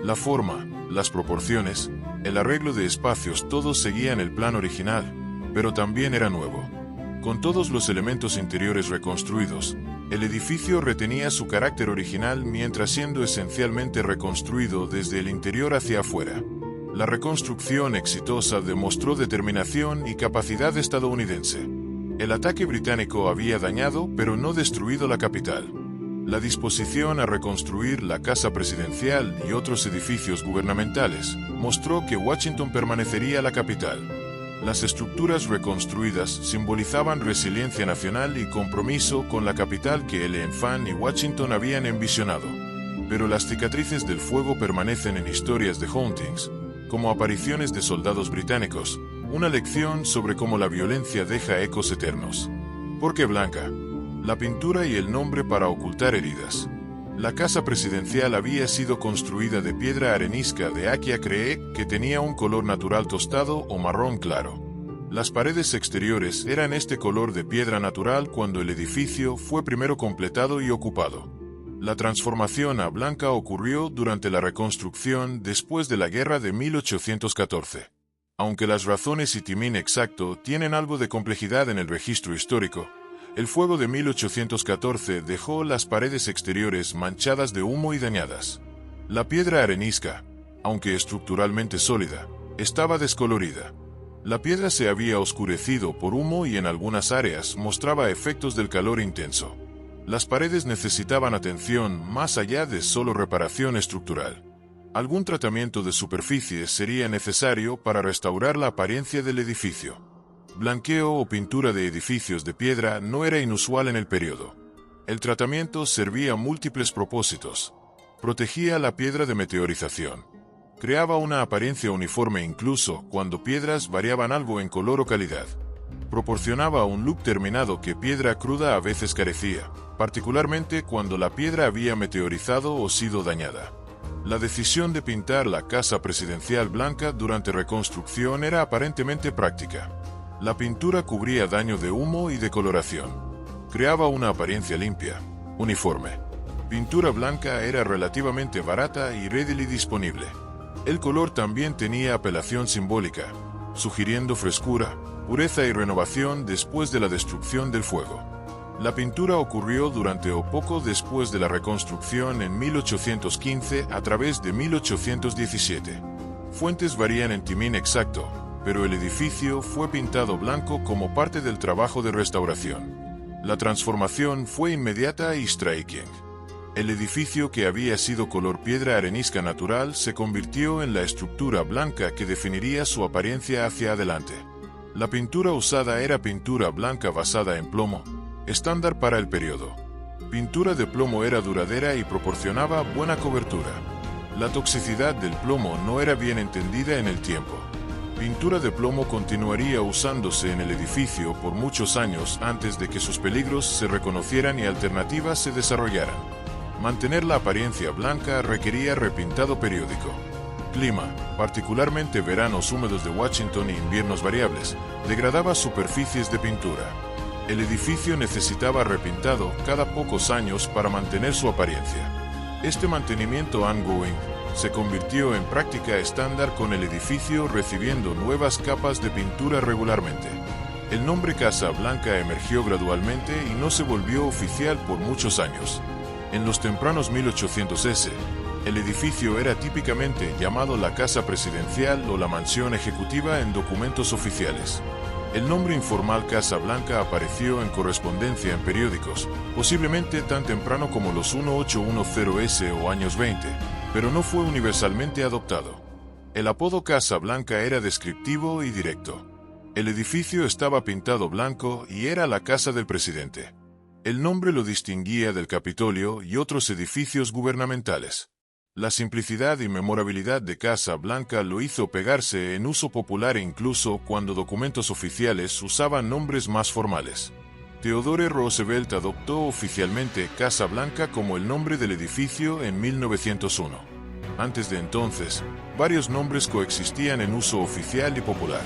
La forma, las proporciones, el arreglo de espacios todos seguían el plan original, pero también era nuevo. Con todos los elementos interiores reconstruidos, el edificio retenía su carácter original mientras siendo esencialmente reconstruido desde el interior hacia afuera. La reconstrucción exitosa demostró determinación y capacidad estadounidense. El ataque británico había dañado pero no destruido la capital. La disposición a reconstruir la casa presidencial y otros edificios gubernamentales mostró que Washington permanecería la capital. Las estructuras reconstruidas simbolizaban resiliencia nacional y compromiso con la capital que Elephant y Washington habían envisionado. Pero las cicatrices del fuego permanecen en historias de hauntings, como apariciones de soldados británicos, una lección sobre cómo la violencia deja ecos eternos. ¿Por qué blanca? La pintura y el nombre para ocultar heridas. La casa presidencial había sido construida de piedra arenisca de Akia Creek que tenía un color natural tostado o marrón claro. Las paredes exteriores eran este color de piedra natural cuando el edificio fue primero completado y ocupado. La transformación a blanca ocurrió durante la reconstrucción después de la guerra de 1814. Aunque las razones y timing exacto tienen algo de complejidad en el registro histórico, el fuego de 1814 dejó las paredes exteriores manchadas de humo y dañadas. La piedra arenisca, aunque estructuralmente sólida, estaba descolorida. La piedra se había oscurecido por humo y en algunas áreas mostraba efectos del calor intenso. Las paredes necesitaban atención más allá de solo reparación estructural. Algún tratamiento de superficie sería necesario para restaurar la apariencia del edificio. Blanqueo o pintura de edificios de piedra no era inusual en el periodo. El tratamiento servía a múltiples propósitos. Protegía la piedra de meteorización. Creaba una apariencia uniforme incluso cuando piedras variaban algo en color o calidad. Proporcionaba un look terminado que piedra cruda a veces carecía, particularmente cuando la piedra había meteorizado o sido dañada. La decisión de pintar la casa presidencial blanca durante reconstrucción era aparentemente práctica. La pintura cubría daño de humo y decoloración. Creaba una apariencia limpia, uniforme. Pintura blanca era relativamente barata y readily disponible. El color también tenía apelación simbólica, sugiriendo frescura, pureza y renovación después de la destrucción del fuego. La pintura ocurrió durante o poco después de la reconstrucción en 1815 a través de 1817. Fuentes varían en timing exacto, pero el edificio fue pintado blanco como parte del trabajo de restauración. La transformación fue inmediata y striking. El edificio que había sido color piedra arenisca natural se convirtió en la estructura blanca que definiría su apariencia hacia adelante. La pintura usada era pintura blanca basada en plomo, estándar para el periodo. Pintura de plomo era duradera y proporcionaba buena cobertura. La toxicidad del plomo no era bien entendida en el tiempo. Pintura de plomo continuaría usándose en el edificio por muchos años antes de que sus peligros se reconocieran y alternativas se desarrollaran. Mantener la apariencia blanca requería repintado periódico. Clima, particularmente veranos húmedos de Washington e inviernos variables, degradaba superficies de pintura. El edificio necesitaba repintado cada pocos años para mantener su apariencia. Este mantenimiento ongoing se convirtió en práctica estándar con el edificio recibiendo nuevas capas de pintura regularmente. El nombre Casa Blanca emergió gradualmente y no se volvió oficial por muchos años. En los tempranos 1800s, el edificio era típicamente llamado la Casa Presidencial o la Mansión Ejecutiva en documentos oficiales. El nombre informal Casa Blanca apareció en correspondencia en periódicos, posiblemente tan temprano como los 1810s o años 20, pero no fue universalmente adoptado. El apodo Casa Blanca era descriptivo y directo. El edificio estaba pintado blanco y era la casa del presidente. El nombre lo distinguía del Capitolio y otros edificios gubernamentales. La simplicidad y memorabilidad de Casa Blanca lo hizo pegarse en uso popular incluso cuando documentos oficiales usaban nombres más formales. Theodore Roosevelt adoptó oficialmente Casa Blanca como el nombre del edificio en 1901. Antes de entonces, varios nombres coexistían en uso oficial y popular.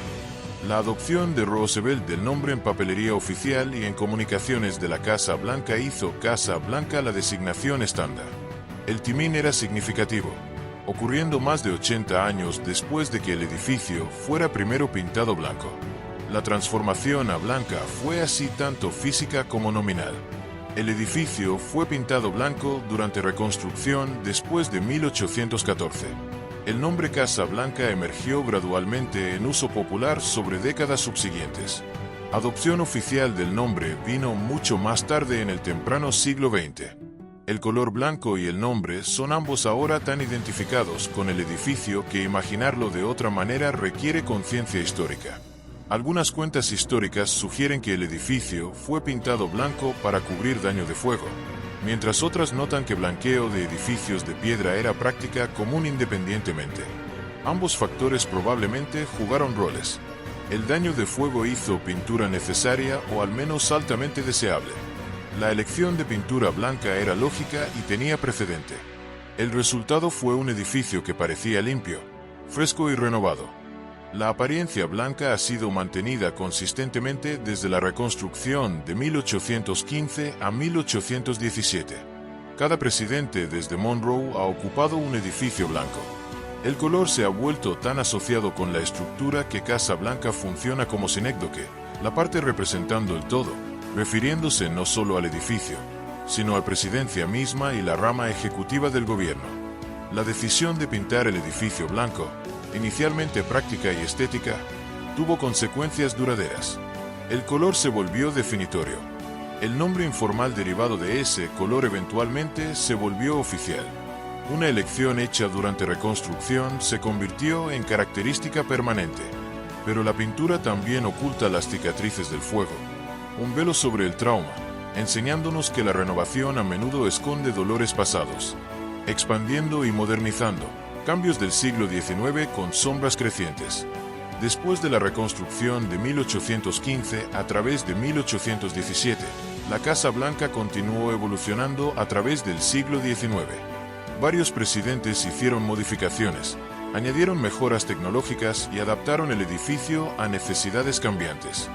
La adopción de Roosevelt del nombre en papelería oficial y en comunicaciones de la Casa Blanca hizo Casa Blanca la designación estándar. El timín era significativo, ocurriendo más de 80 años después de que el edificio fuera primero pintado blanco. La transformación a blanca fue así tanto física como nominal. El edificio fue pintado blanco durante reconstrucción después de 1814. El nombre Casa Blanca emergió gradualmente en uso popular sobre décadas subsiguientes. Adopción oficial del nombre vino mucho más tarde en el temprano siglo XX. El color blanco y el nombre son ambos ahora tan identificados con el edificio que imaginarlo de otra manera requiere conciencia histórica. Algunas cuentas históricas sugieren que el edificio fue pintado blanco para cubrir daño de fuego, mientras otras notan que blanqueo de edificios de piedra era práctica común independientemente. Ambos factores probablemente jugaron roles. El daño de fuego hizo pintura necesaria o al menos altamente deseable. La elección de pintura blanca era lógica y tenía precedente. El resultado fue un edificio que parecía limpio, fresco y renovado. La apariencia blanca ha sido mantenida consistentemente desde la reconstrucción de 1815 a 1817. Cada presidente desde Monroe ha ocupado un edificio blanco. El color se ha vuelto tan asociado con la estructura que Casa Blanca funciona como sinécdoque, la parte representando el todo, refiriéndose no solo al edificio, sino a la presidencia misma y la rama ejecutiva del gobierno. La decisión de pintar el edificio blanco, inicialmente práctica y estética, tuvo consecuencias duraderas. El color se volvió definitorio. El nombre informal derivado de ese color eventualmente se volvió oficial. Una elección hecha durante reconstrucción se convirtió en característica permanente. Pero la pintura también oculta las cicatrices del fuego, un velo sobre el trauma, enseñándonos que la renovación a menudo esconde dolores pasados, expandiendo y modernizando. Cambios del siglo XIX con sombras crecientes. Después de la reconstrucción de 1815 a través de 1817, la Casa Blanca continuó evolucionando a través del siglo XIX. Varios presidentes hicieron modificaciones, añadieron mejoras tecnológicas y adaptaron el edificio a necesidades cambiantes.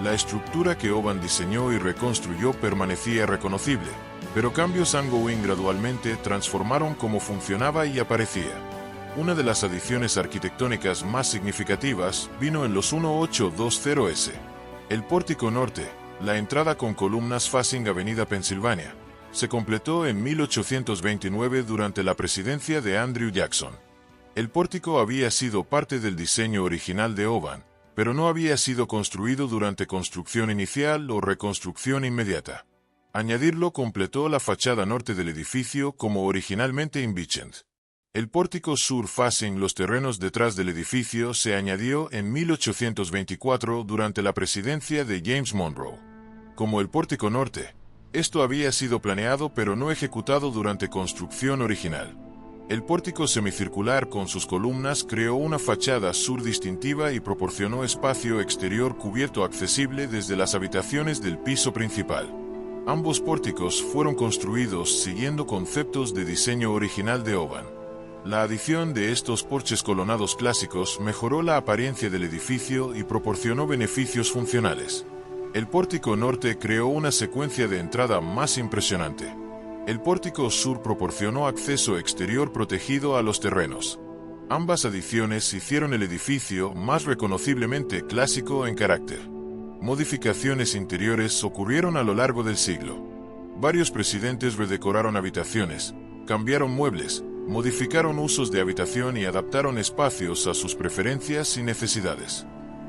La estructura que Oban diseñó y reconstruyó permanecía reconocible, pero cambios ongoing gradualmente transformaron cómo funcionaba y aparecía. Una de las adiciones arquitectónicas más significativas vino en los 1820s. El pórtico norte, la entrada con columnas facing Avenida Pensilvania, se completó en 1829 durante la presidencia de Andrew Jackson. El pórtico había sido parte del diseño original de Oban, pero no había sido construido durante construcción inicial o reconstrucción inmediata. Añadirlo completó la fachada norte del edificio como originalmente envisioned. El pórtico sur facing los terrenos detrás del edificio se añadió en 1824 durante la presidencia de James Monroe. Como el pórtico norte, esto había sido planeado pero no ejecutado durante construcción original. El pórtico semicircular con sus columnas creó una fachada sur distintiva y proporcionó espacio exterior cubierto accesible desde las habitaciones del piso principal. Ambos pórticos fueron construidos siguiendo conceptos de diseño original de Oban. La adición de estos porches colonados clásicos mejoró la apariencia del edificio y proporcionó beneficios funcionales. El pórtico norte creó una secuencia de entrada más impresionante. El pórtico sur proporcionó acceso exterior protegido a los terrenos. Ambas adiciones hicieron el edificio más reconociblemente clásico en carácter. Modificaciones interiores ocurrieron a lo largo del siglo. Varios presidentes redecoraron habitaciones, cambiaron muebles, modificaron usos de habitación y adaptaron espacios a sus preferencias y necesidades.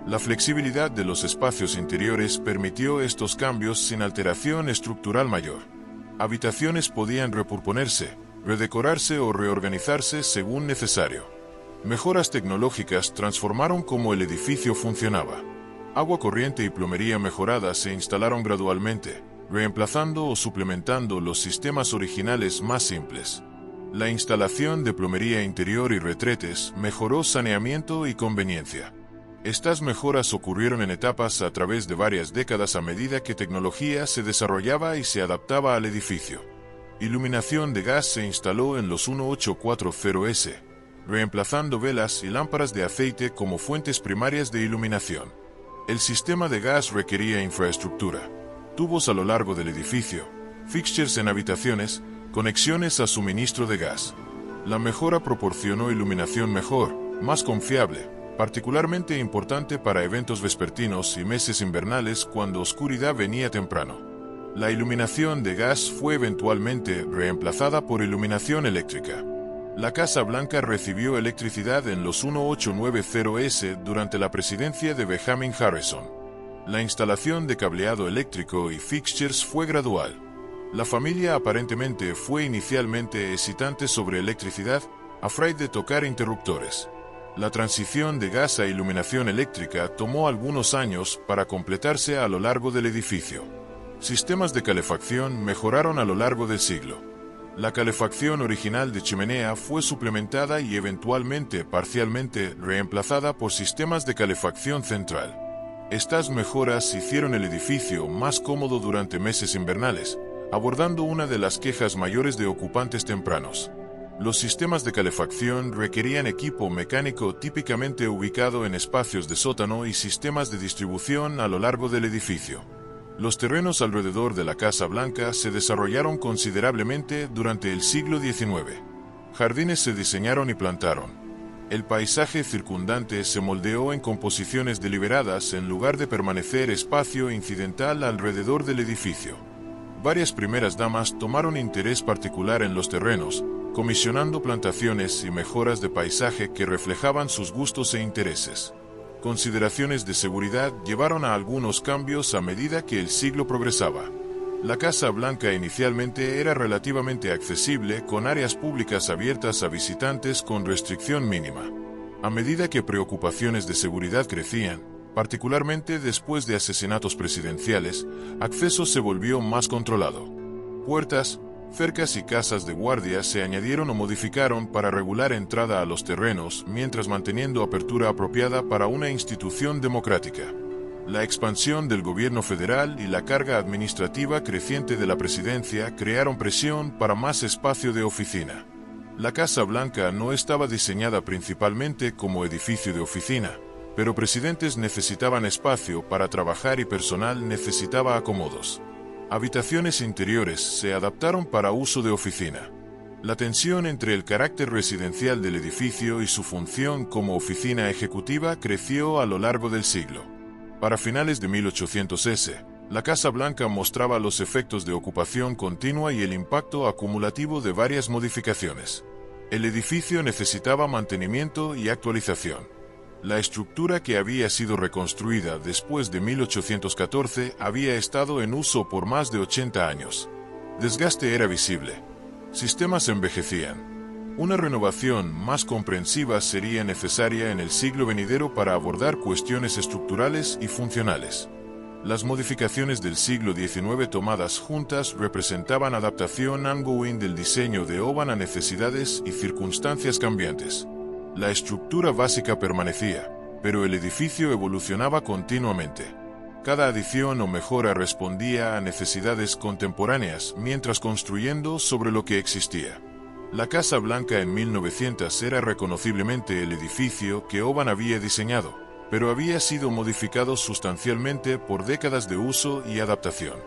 La flexibilidad de los espacios interiores permitió estos cambios sin alteración estructural mayor. Habitaciones podían repurponerse, redecorarse o reorganizarse según necesario. Mejoras tecnológicas transformaron cómo el edificio funcionaba. Agua corriente y plomería mejorada se instalaron gradualmente, reemplazando o suplementando los sistemas originales más simples. La instalación de plomería interior y retretes mejoró saneamiento y conveniencia. Estas mejoras ocurrieron en etapas a través de varias décadas a medida que tecnología se desarrollaba y se adaptaba al edificio. Iluminación de gas se instaló en los 1840S, reemplazando velas y lámparas de aceite como fuentes primarias de iluminación. El sistema de gas requería infraestructura, tubos a lo largo del edificio, fixtures en habitaciones, conexiones a suministro de gas. La mejora proporcionó iluminación mejor, más confiable, particularmente importante para eventos vespertinos y meses invernales cuando oscuridad venía temprano. La iluminación de gas fue eventualmente reemplazada por iluminación eléctrica. La Casa Blanca recibió electricidad en los 1890S durante la presidencia de Benjamin Harrison. La instalación de cableado eléctrico y fixtures fue gradual. La familia aparentemente fue inicialmente hesitante sobre electricidad, afraid de tocar interruptores. La transición de gas a iluminación eléctrica tomó algunos años para completarse a lo largo del edificio. Sistemas de calefacción mejoraron a lo largo del siglo. La calefacción original de chimenea fue suplementada y eventualmente parcialmente reemplazada por sistemas de calefacción central. Estas mejoras hicieron el edificio más cómodo durante meses invernales, abordando una de las quejas mayores de ocupantes tempranos. Los sistemas de calefacción requerían equipo mecánico típicamente ubicado en espacios de sótano y sistemas de distribución a lo largo del edificio. Los terrenos alrededor de la Casa Blanca se desarrollaron considerablemente durante el siglo XIX. Jardines se diseñaron y plantaron. El paisaje circundante se moldeó en composiciones deliberadas en lugar de permanecer espacio incidental alrededor del edificio. Varias primeras damas tomaron interés particular en los terrenos, comisionando plantaciones y mejoras de paisaje que reflejaban sus gustos e intereses. Consideraciones de seguridad llevaron a algunos cambios a medida que el siglo progresaba. La Casa Blanca inicialmente era relativamente accesible con áreas públicas abiertas a visitantes con restricción mínima. A medida que preocupaciones de seguridad crecían, particularmente después de asesinatos presidenciales, acceso se volvió más controlado. Puertas, cercas y casas de guardia se añadieron o modificaron para regular entrada a los terrenos mientras manteniendo apertura apropiada para una institución democrática. La expansión del gobierno federal y la carga administrativa creciente de la presidencia crearon presión para más espacio de oficina. La Casa Blanca no estaba diseñada principalmente como edificio de oficina, pero presidentes necesitaban espacio para trabajar y personal necesitaba acomodos. Habitaciones interiores se adaptaron para uso de oficina. La tensión entre el carácter residencial del edificio y su función como oficina ejecutiva creció a lo largo del siglo. Para finales de 1800S, la Casa Blanca mostraba los efectos de ocupación continua y el impacto acumulativo de varias modificaciones. El edificio necesitaba mantenimiento y actualización. La estructura que había sido reconstruida después de 1814 había estado en uso por más de 80 años. Desgaste era visible. Sistemas envejecían. Una renovación más comprensiva sería necesaria en el siglo venidero para abordar cuestiones estructurales y funcionales. Las modificaciones del siglo XIX tomadas juntas representaban adaptación ongoing del diseño de OBAN a necesidades y circunstancias cambiantes. La estructura básica permanecía, pero el edificio evolucionaba continuamente. Cada adición o mejora respondía a necesidades contemporáneas mientras construyendo sobre lo que existía. La Casa Blanca en 1900 era reconociblemente el edificio que OBAN había diseñado, pero había sido modificado sustancialmente por décadas de uso y adaptación.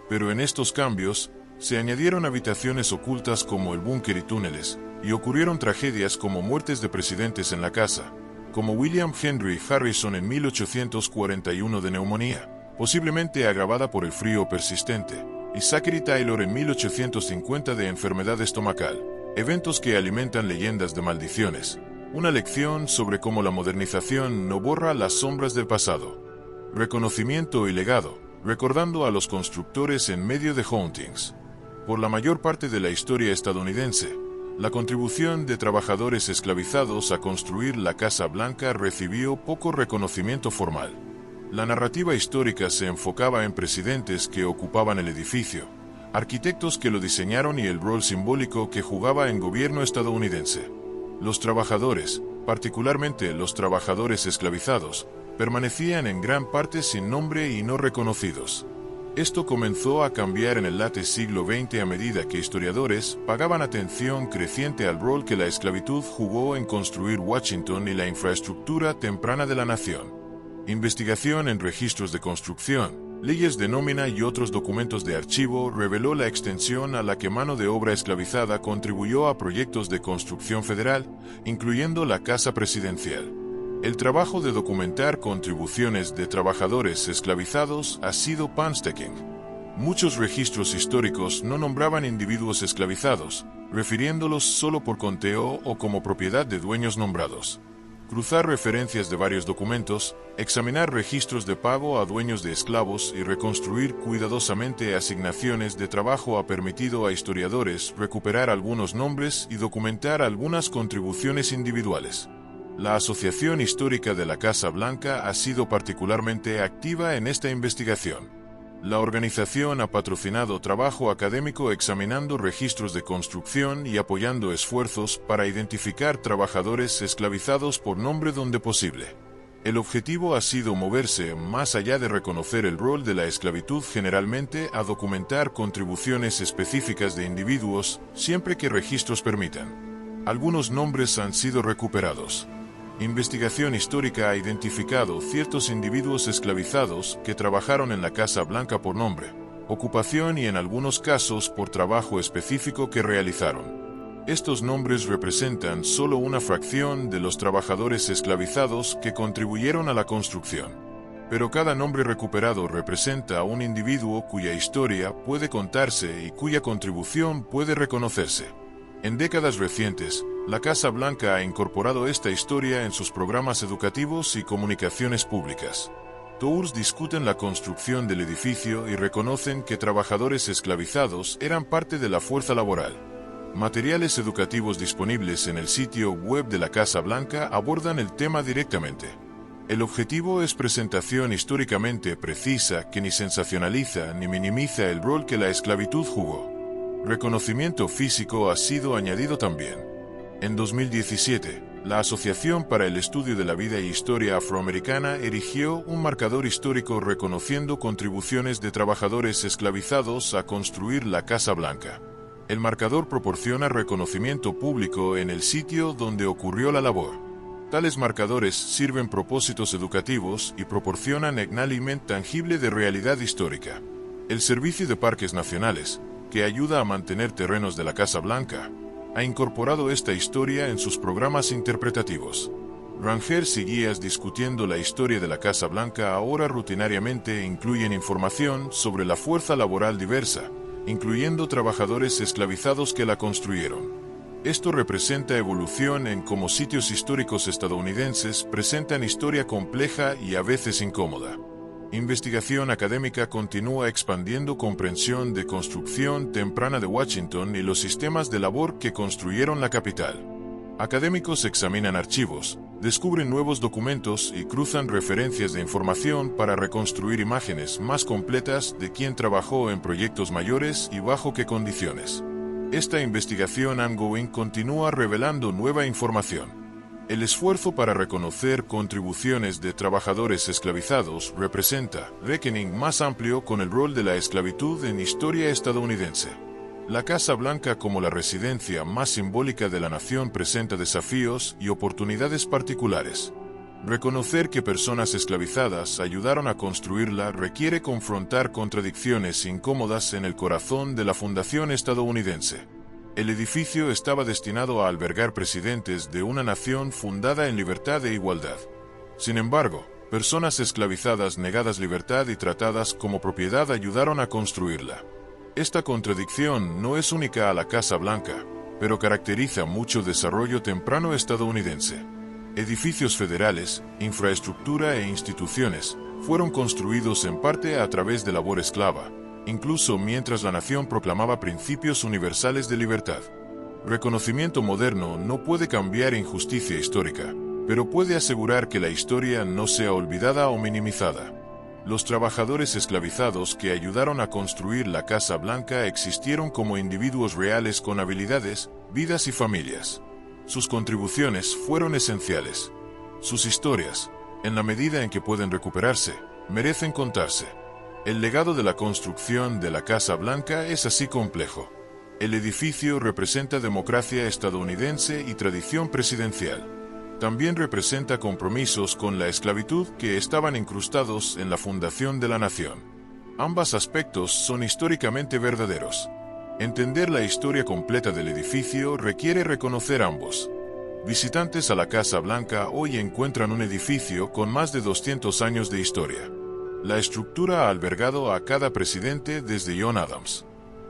Pero en estos cambios, se añadieron habitaciones ocultas como el búnker y túneles, y ocurrieron tragedias como muertes de presidentes en la casa, como William Henry Harrison en 1841 de neumonía, posiblemente agravada por el frío persistente, y Zachary Taylor en 1850 de enfermedad estomacal, eventos que alimentan leyendas de maldiciones, una lección sobre cómo la modernización no borra las sombras del pasado. Reconocimiento y legado, recordando a los constructores en medio de hauntings. Por la mayor parte de la historia estadounidense, la contribución de trabajadores esclavizados a construir la Casa Blanca recibió poco reconocimiento formal. La narrativa histórica se enfocaba en presidentes que ocupaban el edificio, arquitectos que lo diseñaron y el rol simbólico que jugaba en gobierno estadounidense. Los trabajadores, particularmente los trabajadores esclavizados, permanecían en gran parte sin nombre y no reconocidos. Esto comenzó a cambiar en el late siglo XX a medida que historiadores pagaban atención creciente al rol que la esclavitud jugó en construir Washington y la infraestructura temprana de la nación. Investigación en registros de construcción, leyes de nómina y otros documentos de archivo reveló la extensión a la que mano de obra esclavizada contribuyó a proyectos de construcción federal, incluyendo la Casa Presidencial. El trabajo de documentar contribuciones de trabajadores esclavizados ha sido painstaking. Muchos registros históricos no nombraban individuos esclavizados, refiriéndolos solo por conteo o como propiedad de dueños nombrados. Cruzar referencias de varios documentos, examinar registros de pago a dueños de esclavos y reconstruir cuidadosamente asignaciones de trabajo ha permitido a historiadores recuperar algunos nombres y documentar algunas contribuciones individuales. La Asociación Histórica de la Casa Blanca ha sido particularmente activa en esta investigación. La organización ha patrocinado trabajo académico examinando registros de construcción y apoyando esfuerzos para identificar trabajadores esclavizados por nombre donde posible. El objetivo ha sido moverse más allá de reconocer el rol de la esclavitud generalmente a documentar contribuciones específicas de individuos siempre que registros permitan. Algunos nombres han sido recuperados. Investigación histórica ha identificado ciertos individuos esclavizados que trabajaron en la Casa Blanca por nombre, ocupación y en algunos casos por trabajo específico que realizaron. Estos nombres representan solo una fracción de los trabajadores esclavizados que contribuyeron a la construcción. Pero cada nombre recuperado representa a un individuo cuya historia puede contarse y cuya contribución puede reconocerse. En décadas recientes, la Casa Blanca ha incorporado esta historia en sus programas educativos y comunicaciones públicas. Tours discuten la construcción del edificio y reconocen que trabajadores esclavizados eran parte de la fuerza laboral. Materiales educativos disponibles en el sitio web de la Casa Blanca abordan el tema directamente. El objetivo es presentación históricamente precisa que ni sensacionaliza ni minimiza el rol que la esclavitud jugó. Reconocimiento físico ha sido añadido también. En 2017, la Asociación para el Estudio de la Vida e Historia Afroamericana erigió un marcador histórico reconociendo contribuciones de trabajadores esclavizados a construir la Casa Blanca. El marcador proporciona reconocimiento público en el sitio donde ocurrió la labor. Tales marcadores sirven propósitos educativos y proporcionan acknowledgement tangible de realidad histórica. El Servicio de Parques Nacionales, que ayuda a mantener terrenos de la Casa Blanca, ha incorporado esta historia en sus programas interpretativos. Rangers y guías discutiendo la historia de la Casa Blanca ahora rutinariamente incluyen información sobre la fuerza laboral diversa, incluyendo trabajadores esclavizados que la construyeron. Esto representa evolución en cómo sitios históricos estadounidenses presentan historia compleja y a veces incómoda. Investigación académica continúa expandiendo comprensión de construcción temprana de Washington y los sistemas de labor que construyeron la capital. Académicos examinan archivos, descubren nuevos documentos y cruzan referencias de información para reconstruir imágenes más completas de quién trabajó en proyectos mayores y bajo qué condiciones. Esta investigación ongoing continúa revelando nueva información. El esfuerzo para reconocer contribuciones de trabajadores esclavizados representa reckoning más amplio con el rol de la esclavitud en historia estadounidense. La Casa Blanca como la residencia más simbólica de la nación presenta desafíos y oportunidades particulares. Reconocer que personas esclavizadas ayudaron a construirla requiere confrontar contradicciones incómodas en el corazón de la fundación estadounidense. El edificio estaba destinado a albergar presidentes de una nación fundada en libertad e igualdad. Sin embargo, personas esclavizadas negadas libertad y tratadas como propiedad ayudaron a construirla. Esta contradicción no es única a la Casa Blanca, pero caracteriza mucho desarrollo temprano estadounidense. Edificios federales, infraestructura e instituciones fueron construidos en parte a través de labor esclava, incluso mientras la nación proclamaba principios universales de libertad. Reconocimiento moderno no puede cambiar injusticia histórica, pero puede asegurar que la historia no sea olvidada o minimizada. Los trabajadores esclavizados que ayudaron a construir la Casa Blanca existieron como individuos reales con habilidades, vidas y familias. Sus contribuciones fueron esenciales. Sus historias, en la medida en que pueden recuperarse, merecen contarse. El legado de la construcción de la Casa Blanca es así complejo. El edificio representa democracia estadounidense y tradición presidencial. También representa compromisos con la esclavitud que estaban incrustados en la fundación de la nación. Ambos aspectos son históricamente verdaderos. Entender la historia completa del edificio requiere reconocer ambos. Visitantes a la Casa Blanca hoy encuentran un edificio con más de 200 años de historia. La estructura ha albergado a cada presidente desde John Adams.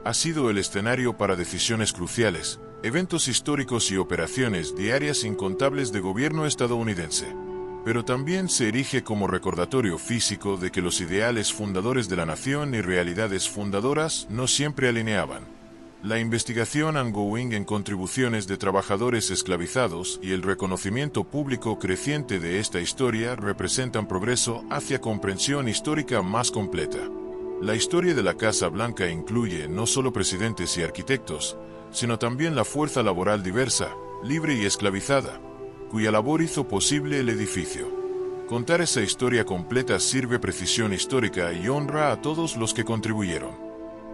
Ha sido el escenario para decisiones cruciales, eventos históricos y operaciones diarias incontables de gobierno estadounidense. Pero también se erige como recordatorio físico de que los ideales fundadores de la nación y realidades fundadoras no siempre alineaban. La investigación ongoing en contribuciones de trabajadores esclavizados y el reconocimiento público creciente de esta historia representan progreso hacia comprensión histórica más completa. La historia de la Casa Blanca incluye no solo presidentes y arquitectos, sino también la fuerza laboral diversa, libre y esclavizada, cuya labor hizo posible el edificio. Contar esa historia completa sirve precisión histórica y honra a todos los que contribuyeron.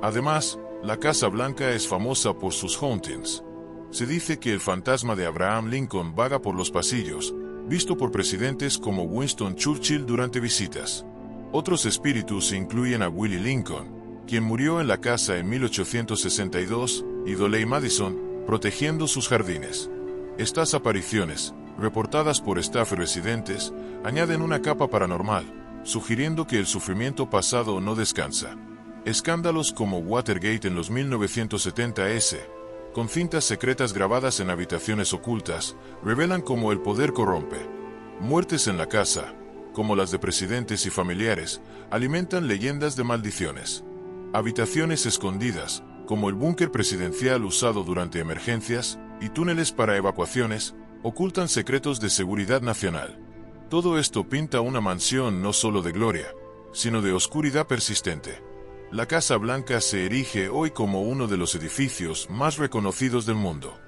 Además, la Casa Blanca es famosa por sus hauntings. Se dice que el fantasma de Abraham Lincoln vaga por los pasillos, visto por presidentes como Winston Churchill durante visitas. Otros espíritus incluyen a Willie Lincoln, quien murió en la casa en 1862, y Dolley Madison, protegiendo sus jardines. Estas apariciones, reportadas por staff y residentes, añaden una capa paranormal, sugiriendo que el sufrimiento pasado no descansa. Escándalos como Watergate en los 1970s, con cintas secretas grabadas en habitaciones ocultas, revelan cómo el poder corrompe. Muertes en la casa, como las de presidentes y familiares, alimentan leyendas de maldiciones. Habitaciones escondidas, como el búnker presidencial usado durante emergencias, y túneles para evacuaciones, ocultan secretos de seguridad nacional. Todo esto pinta una mansión no solo de gloria, sino de oscuridad persistente. La Casa Blanca se erige hoy como uno de los edificios más reconocidos del mundo.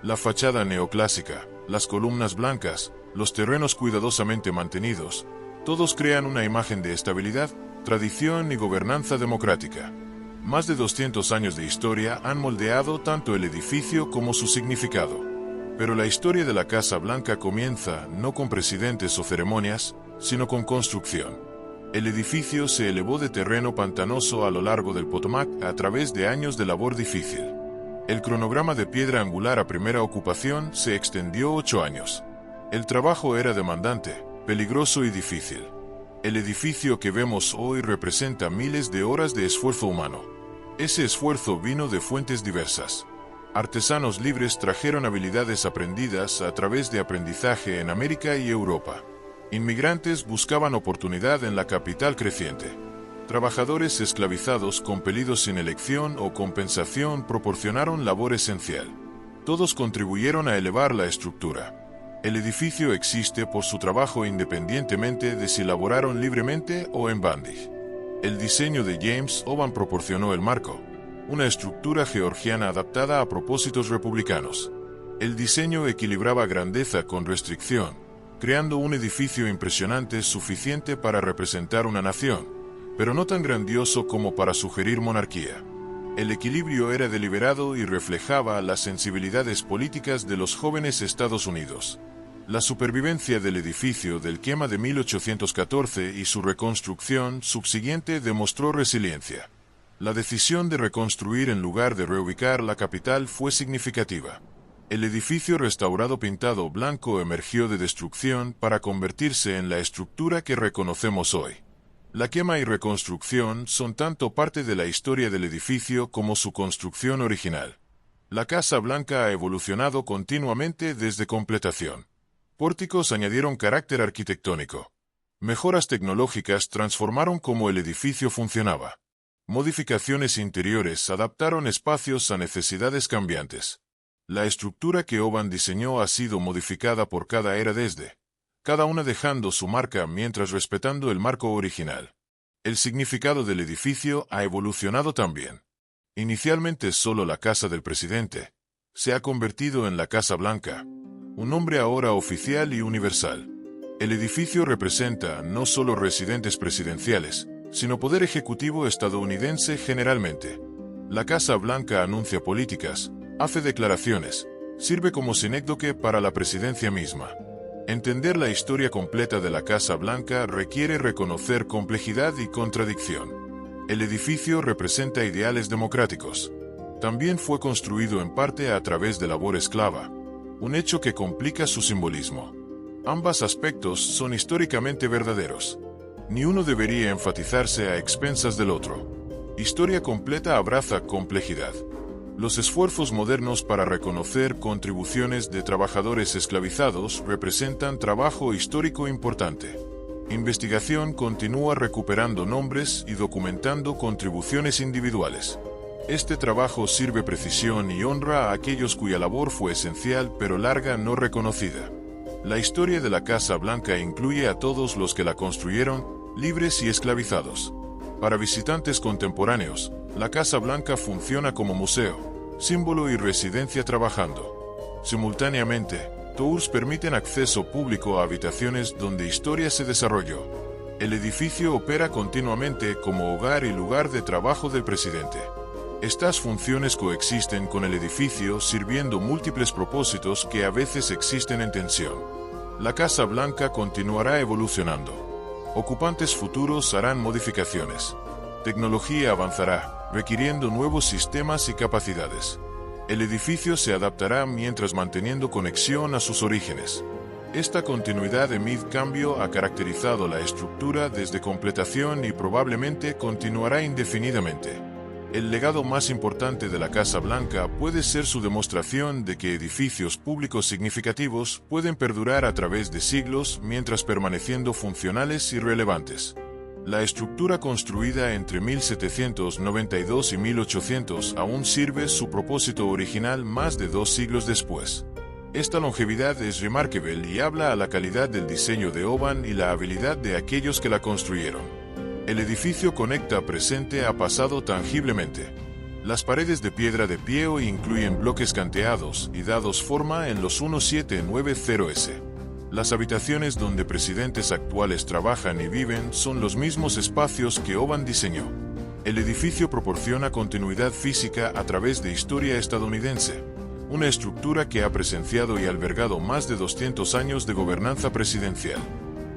La fachada neoclásica, las columnas blancas, los terrenos cuidadosamente mantenidos, todos crean una imagen de estabilidad, tradición y gobernanza democrática. Más de 200 años de historia han moldeado tanto el edificio como su significado. Pero la historia de la Casa Blanca comienza no con presidentes o ceremonias, sino con construcción. El edificio se elevó de terreno pantanoso a lo largo del Potomac a través de años de labor difícil. El cronograma de piedra angular a primera ocupación se extendió 8 años. El trabajo era demandante, peligroso y difícil. El edificio que vemos hoy representa miles de horas de esfuerzo humano. Ese esfuerzo vino de fuentes diversas. Artesanos libres trajeron habilidades aprendidas a través de aprendizaje en América y Europa. Inmigrantes buscaban oportunidad en la capital creciente. Trabajadores esclavizados compelidos sin elección o compensación proporcionaron labor esencial. Todos contribuyeron a elevar la estructura. El edificio existe por su trabajo independientemente de si laboraron libremente o en bandage. El diseño de James Oban proporcionó el marco, una estructura georgiana adaptada a propósitos republicanos. El diseño equilibraba grandeza con restricción, creando un edificio impresionante suficiente para representar una nación, pero no tan grandioso como para sugerir monarquía. El equilibrio era deliberado y reflejaba las sensibilidades políticas de los jóvenes Estados Unidos. La supervivencia del edificio del quema de 1814 y su reconstrucción subsiguiente demostró resiliencia. La decisión de reconstruir en lugar de reubicar la capital fue significativa. El edificio restaurado pintado blanco emergió de destrucción para convertirse en la estructura que reconocemos hoy. La quema y reconstrucción son tanto parte de la historia del edificio como su construcción original. La Casa Blanca ha evolucionado continuamente desde completación. Pórticos añadieron carácter arquitectónico. Mejoras tecnológicas transformaron cómo el edificio funcionaba. Modificaciones interiores adaptaron espacios a necesidades cambiantes. La estructura que Oban diseñó ha sido modificada por cada era desde cada una dejando su marca mientras respetando el marco original. El significado del edificio ha evolucionado también. Inicialmente solo la casa del presidente, se ha convertido en la Casa Blanca, un nombre ahora oficial y universal. El edificio representa no solo residentes presidenciales, sino poder ejecutivo estadounidense generalmente. La Casa Blanca anuncia políticas, hace declaraciones, sirve como sinécdoque para la presidencia misma. Entender la historia completa de la Casa Blanca requiere reconocer complejidad y contradicción. El edificio representa ideales democráticos. También fue construido en parte a través de labor esclava, un hecho que complica su simbolismo. Ambos aspectos son históricamente verdaderos. Ni uno debería enfatizarse a expensas del otro. Historia completa abraza complejidad. Los esfuerzos modernos para reconocer contribuciones de trabajadores esclavizados representan trabajo histórico importante. Investigación continúa recuperando nombres y documentando contribuciones individuales. Este trabajo sirve precisión y honra a aquellos cuya labor fue esencial pero larga no reconocida. La historia de la Casa Blanca incluye a todos los que la construyeron, libres y esclavizados. Para visitantes contemporáneos, la Casa Blanca funciona como museo, símbolo y residencia trabajando. Simultáneamente, tours permiten acceso público a habitaciones donde historia se desarrolló. El edificio opera continuamente como hogar y lugar de trabajo del presidente. Estas funciones coexisten con el edificio sirviendo múltiples propósitos que a veces existen en tensión. La Casa Blanca continuará evolucionando. Ocupantes futuros harán modificaciones. Tecnología avanzará, requiriendo nuevos sistemas y capacidades. El edificio se adaptará mientras manteniendo conexión a sus orígenes. Esta continuidad de mid-cambio ha caracterizado la estructura desde completación y probablemente continuará indefinidamente. El legado más importante de la Casa Blanca puede ser su demostración de que edificios públicos significativos pueden perdurar a través de siglos mientras permaneciendo funcionales y relevantes. La estructura construida entre 1792 y 1800 aún sirve su propósito original más de 2 siglos después. Esta longevidad es remarcable y habla a la calidad del diseño de Oban y la habilidad de aquellos que la construyeron. El edificio conecta presente a pasado tangiblemente. Las paredes de piedra de pie incluyen bloques canteados y dados forma en los 1790s. Las habitaciones donde presidentes actuales trabajan y viven son los mismos espacios que Oban diseñó. El edificio proporciona continuidad física a través de historia estadounidense, una estructura que ha presenciado y albergado más de 200 años de gobernanza presidencial.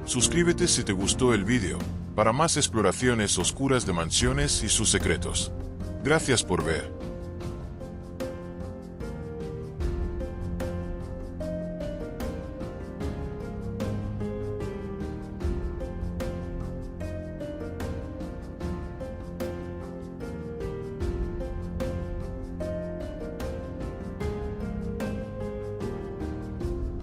Suscríbete si te gustó el vídeo, para más exploraciones oscuras de mansiones y sus secretos. Gracias por ver.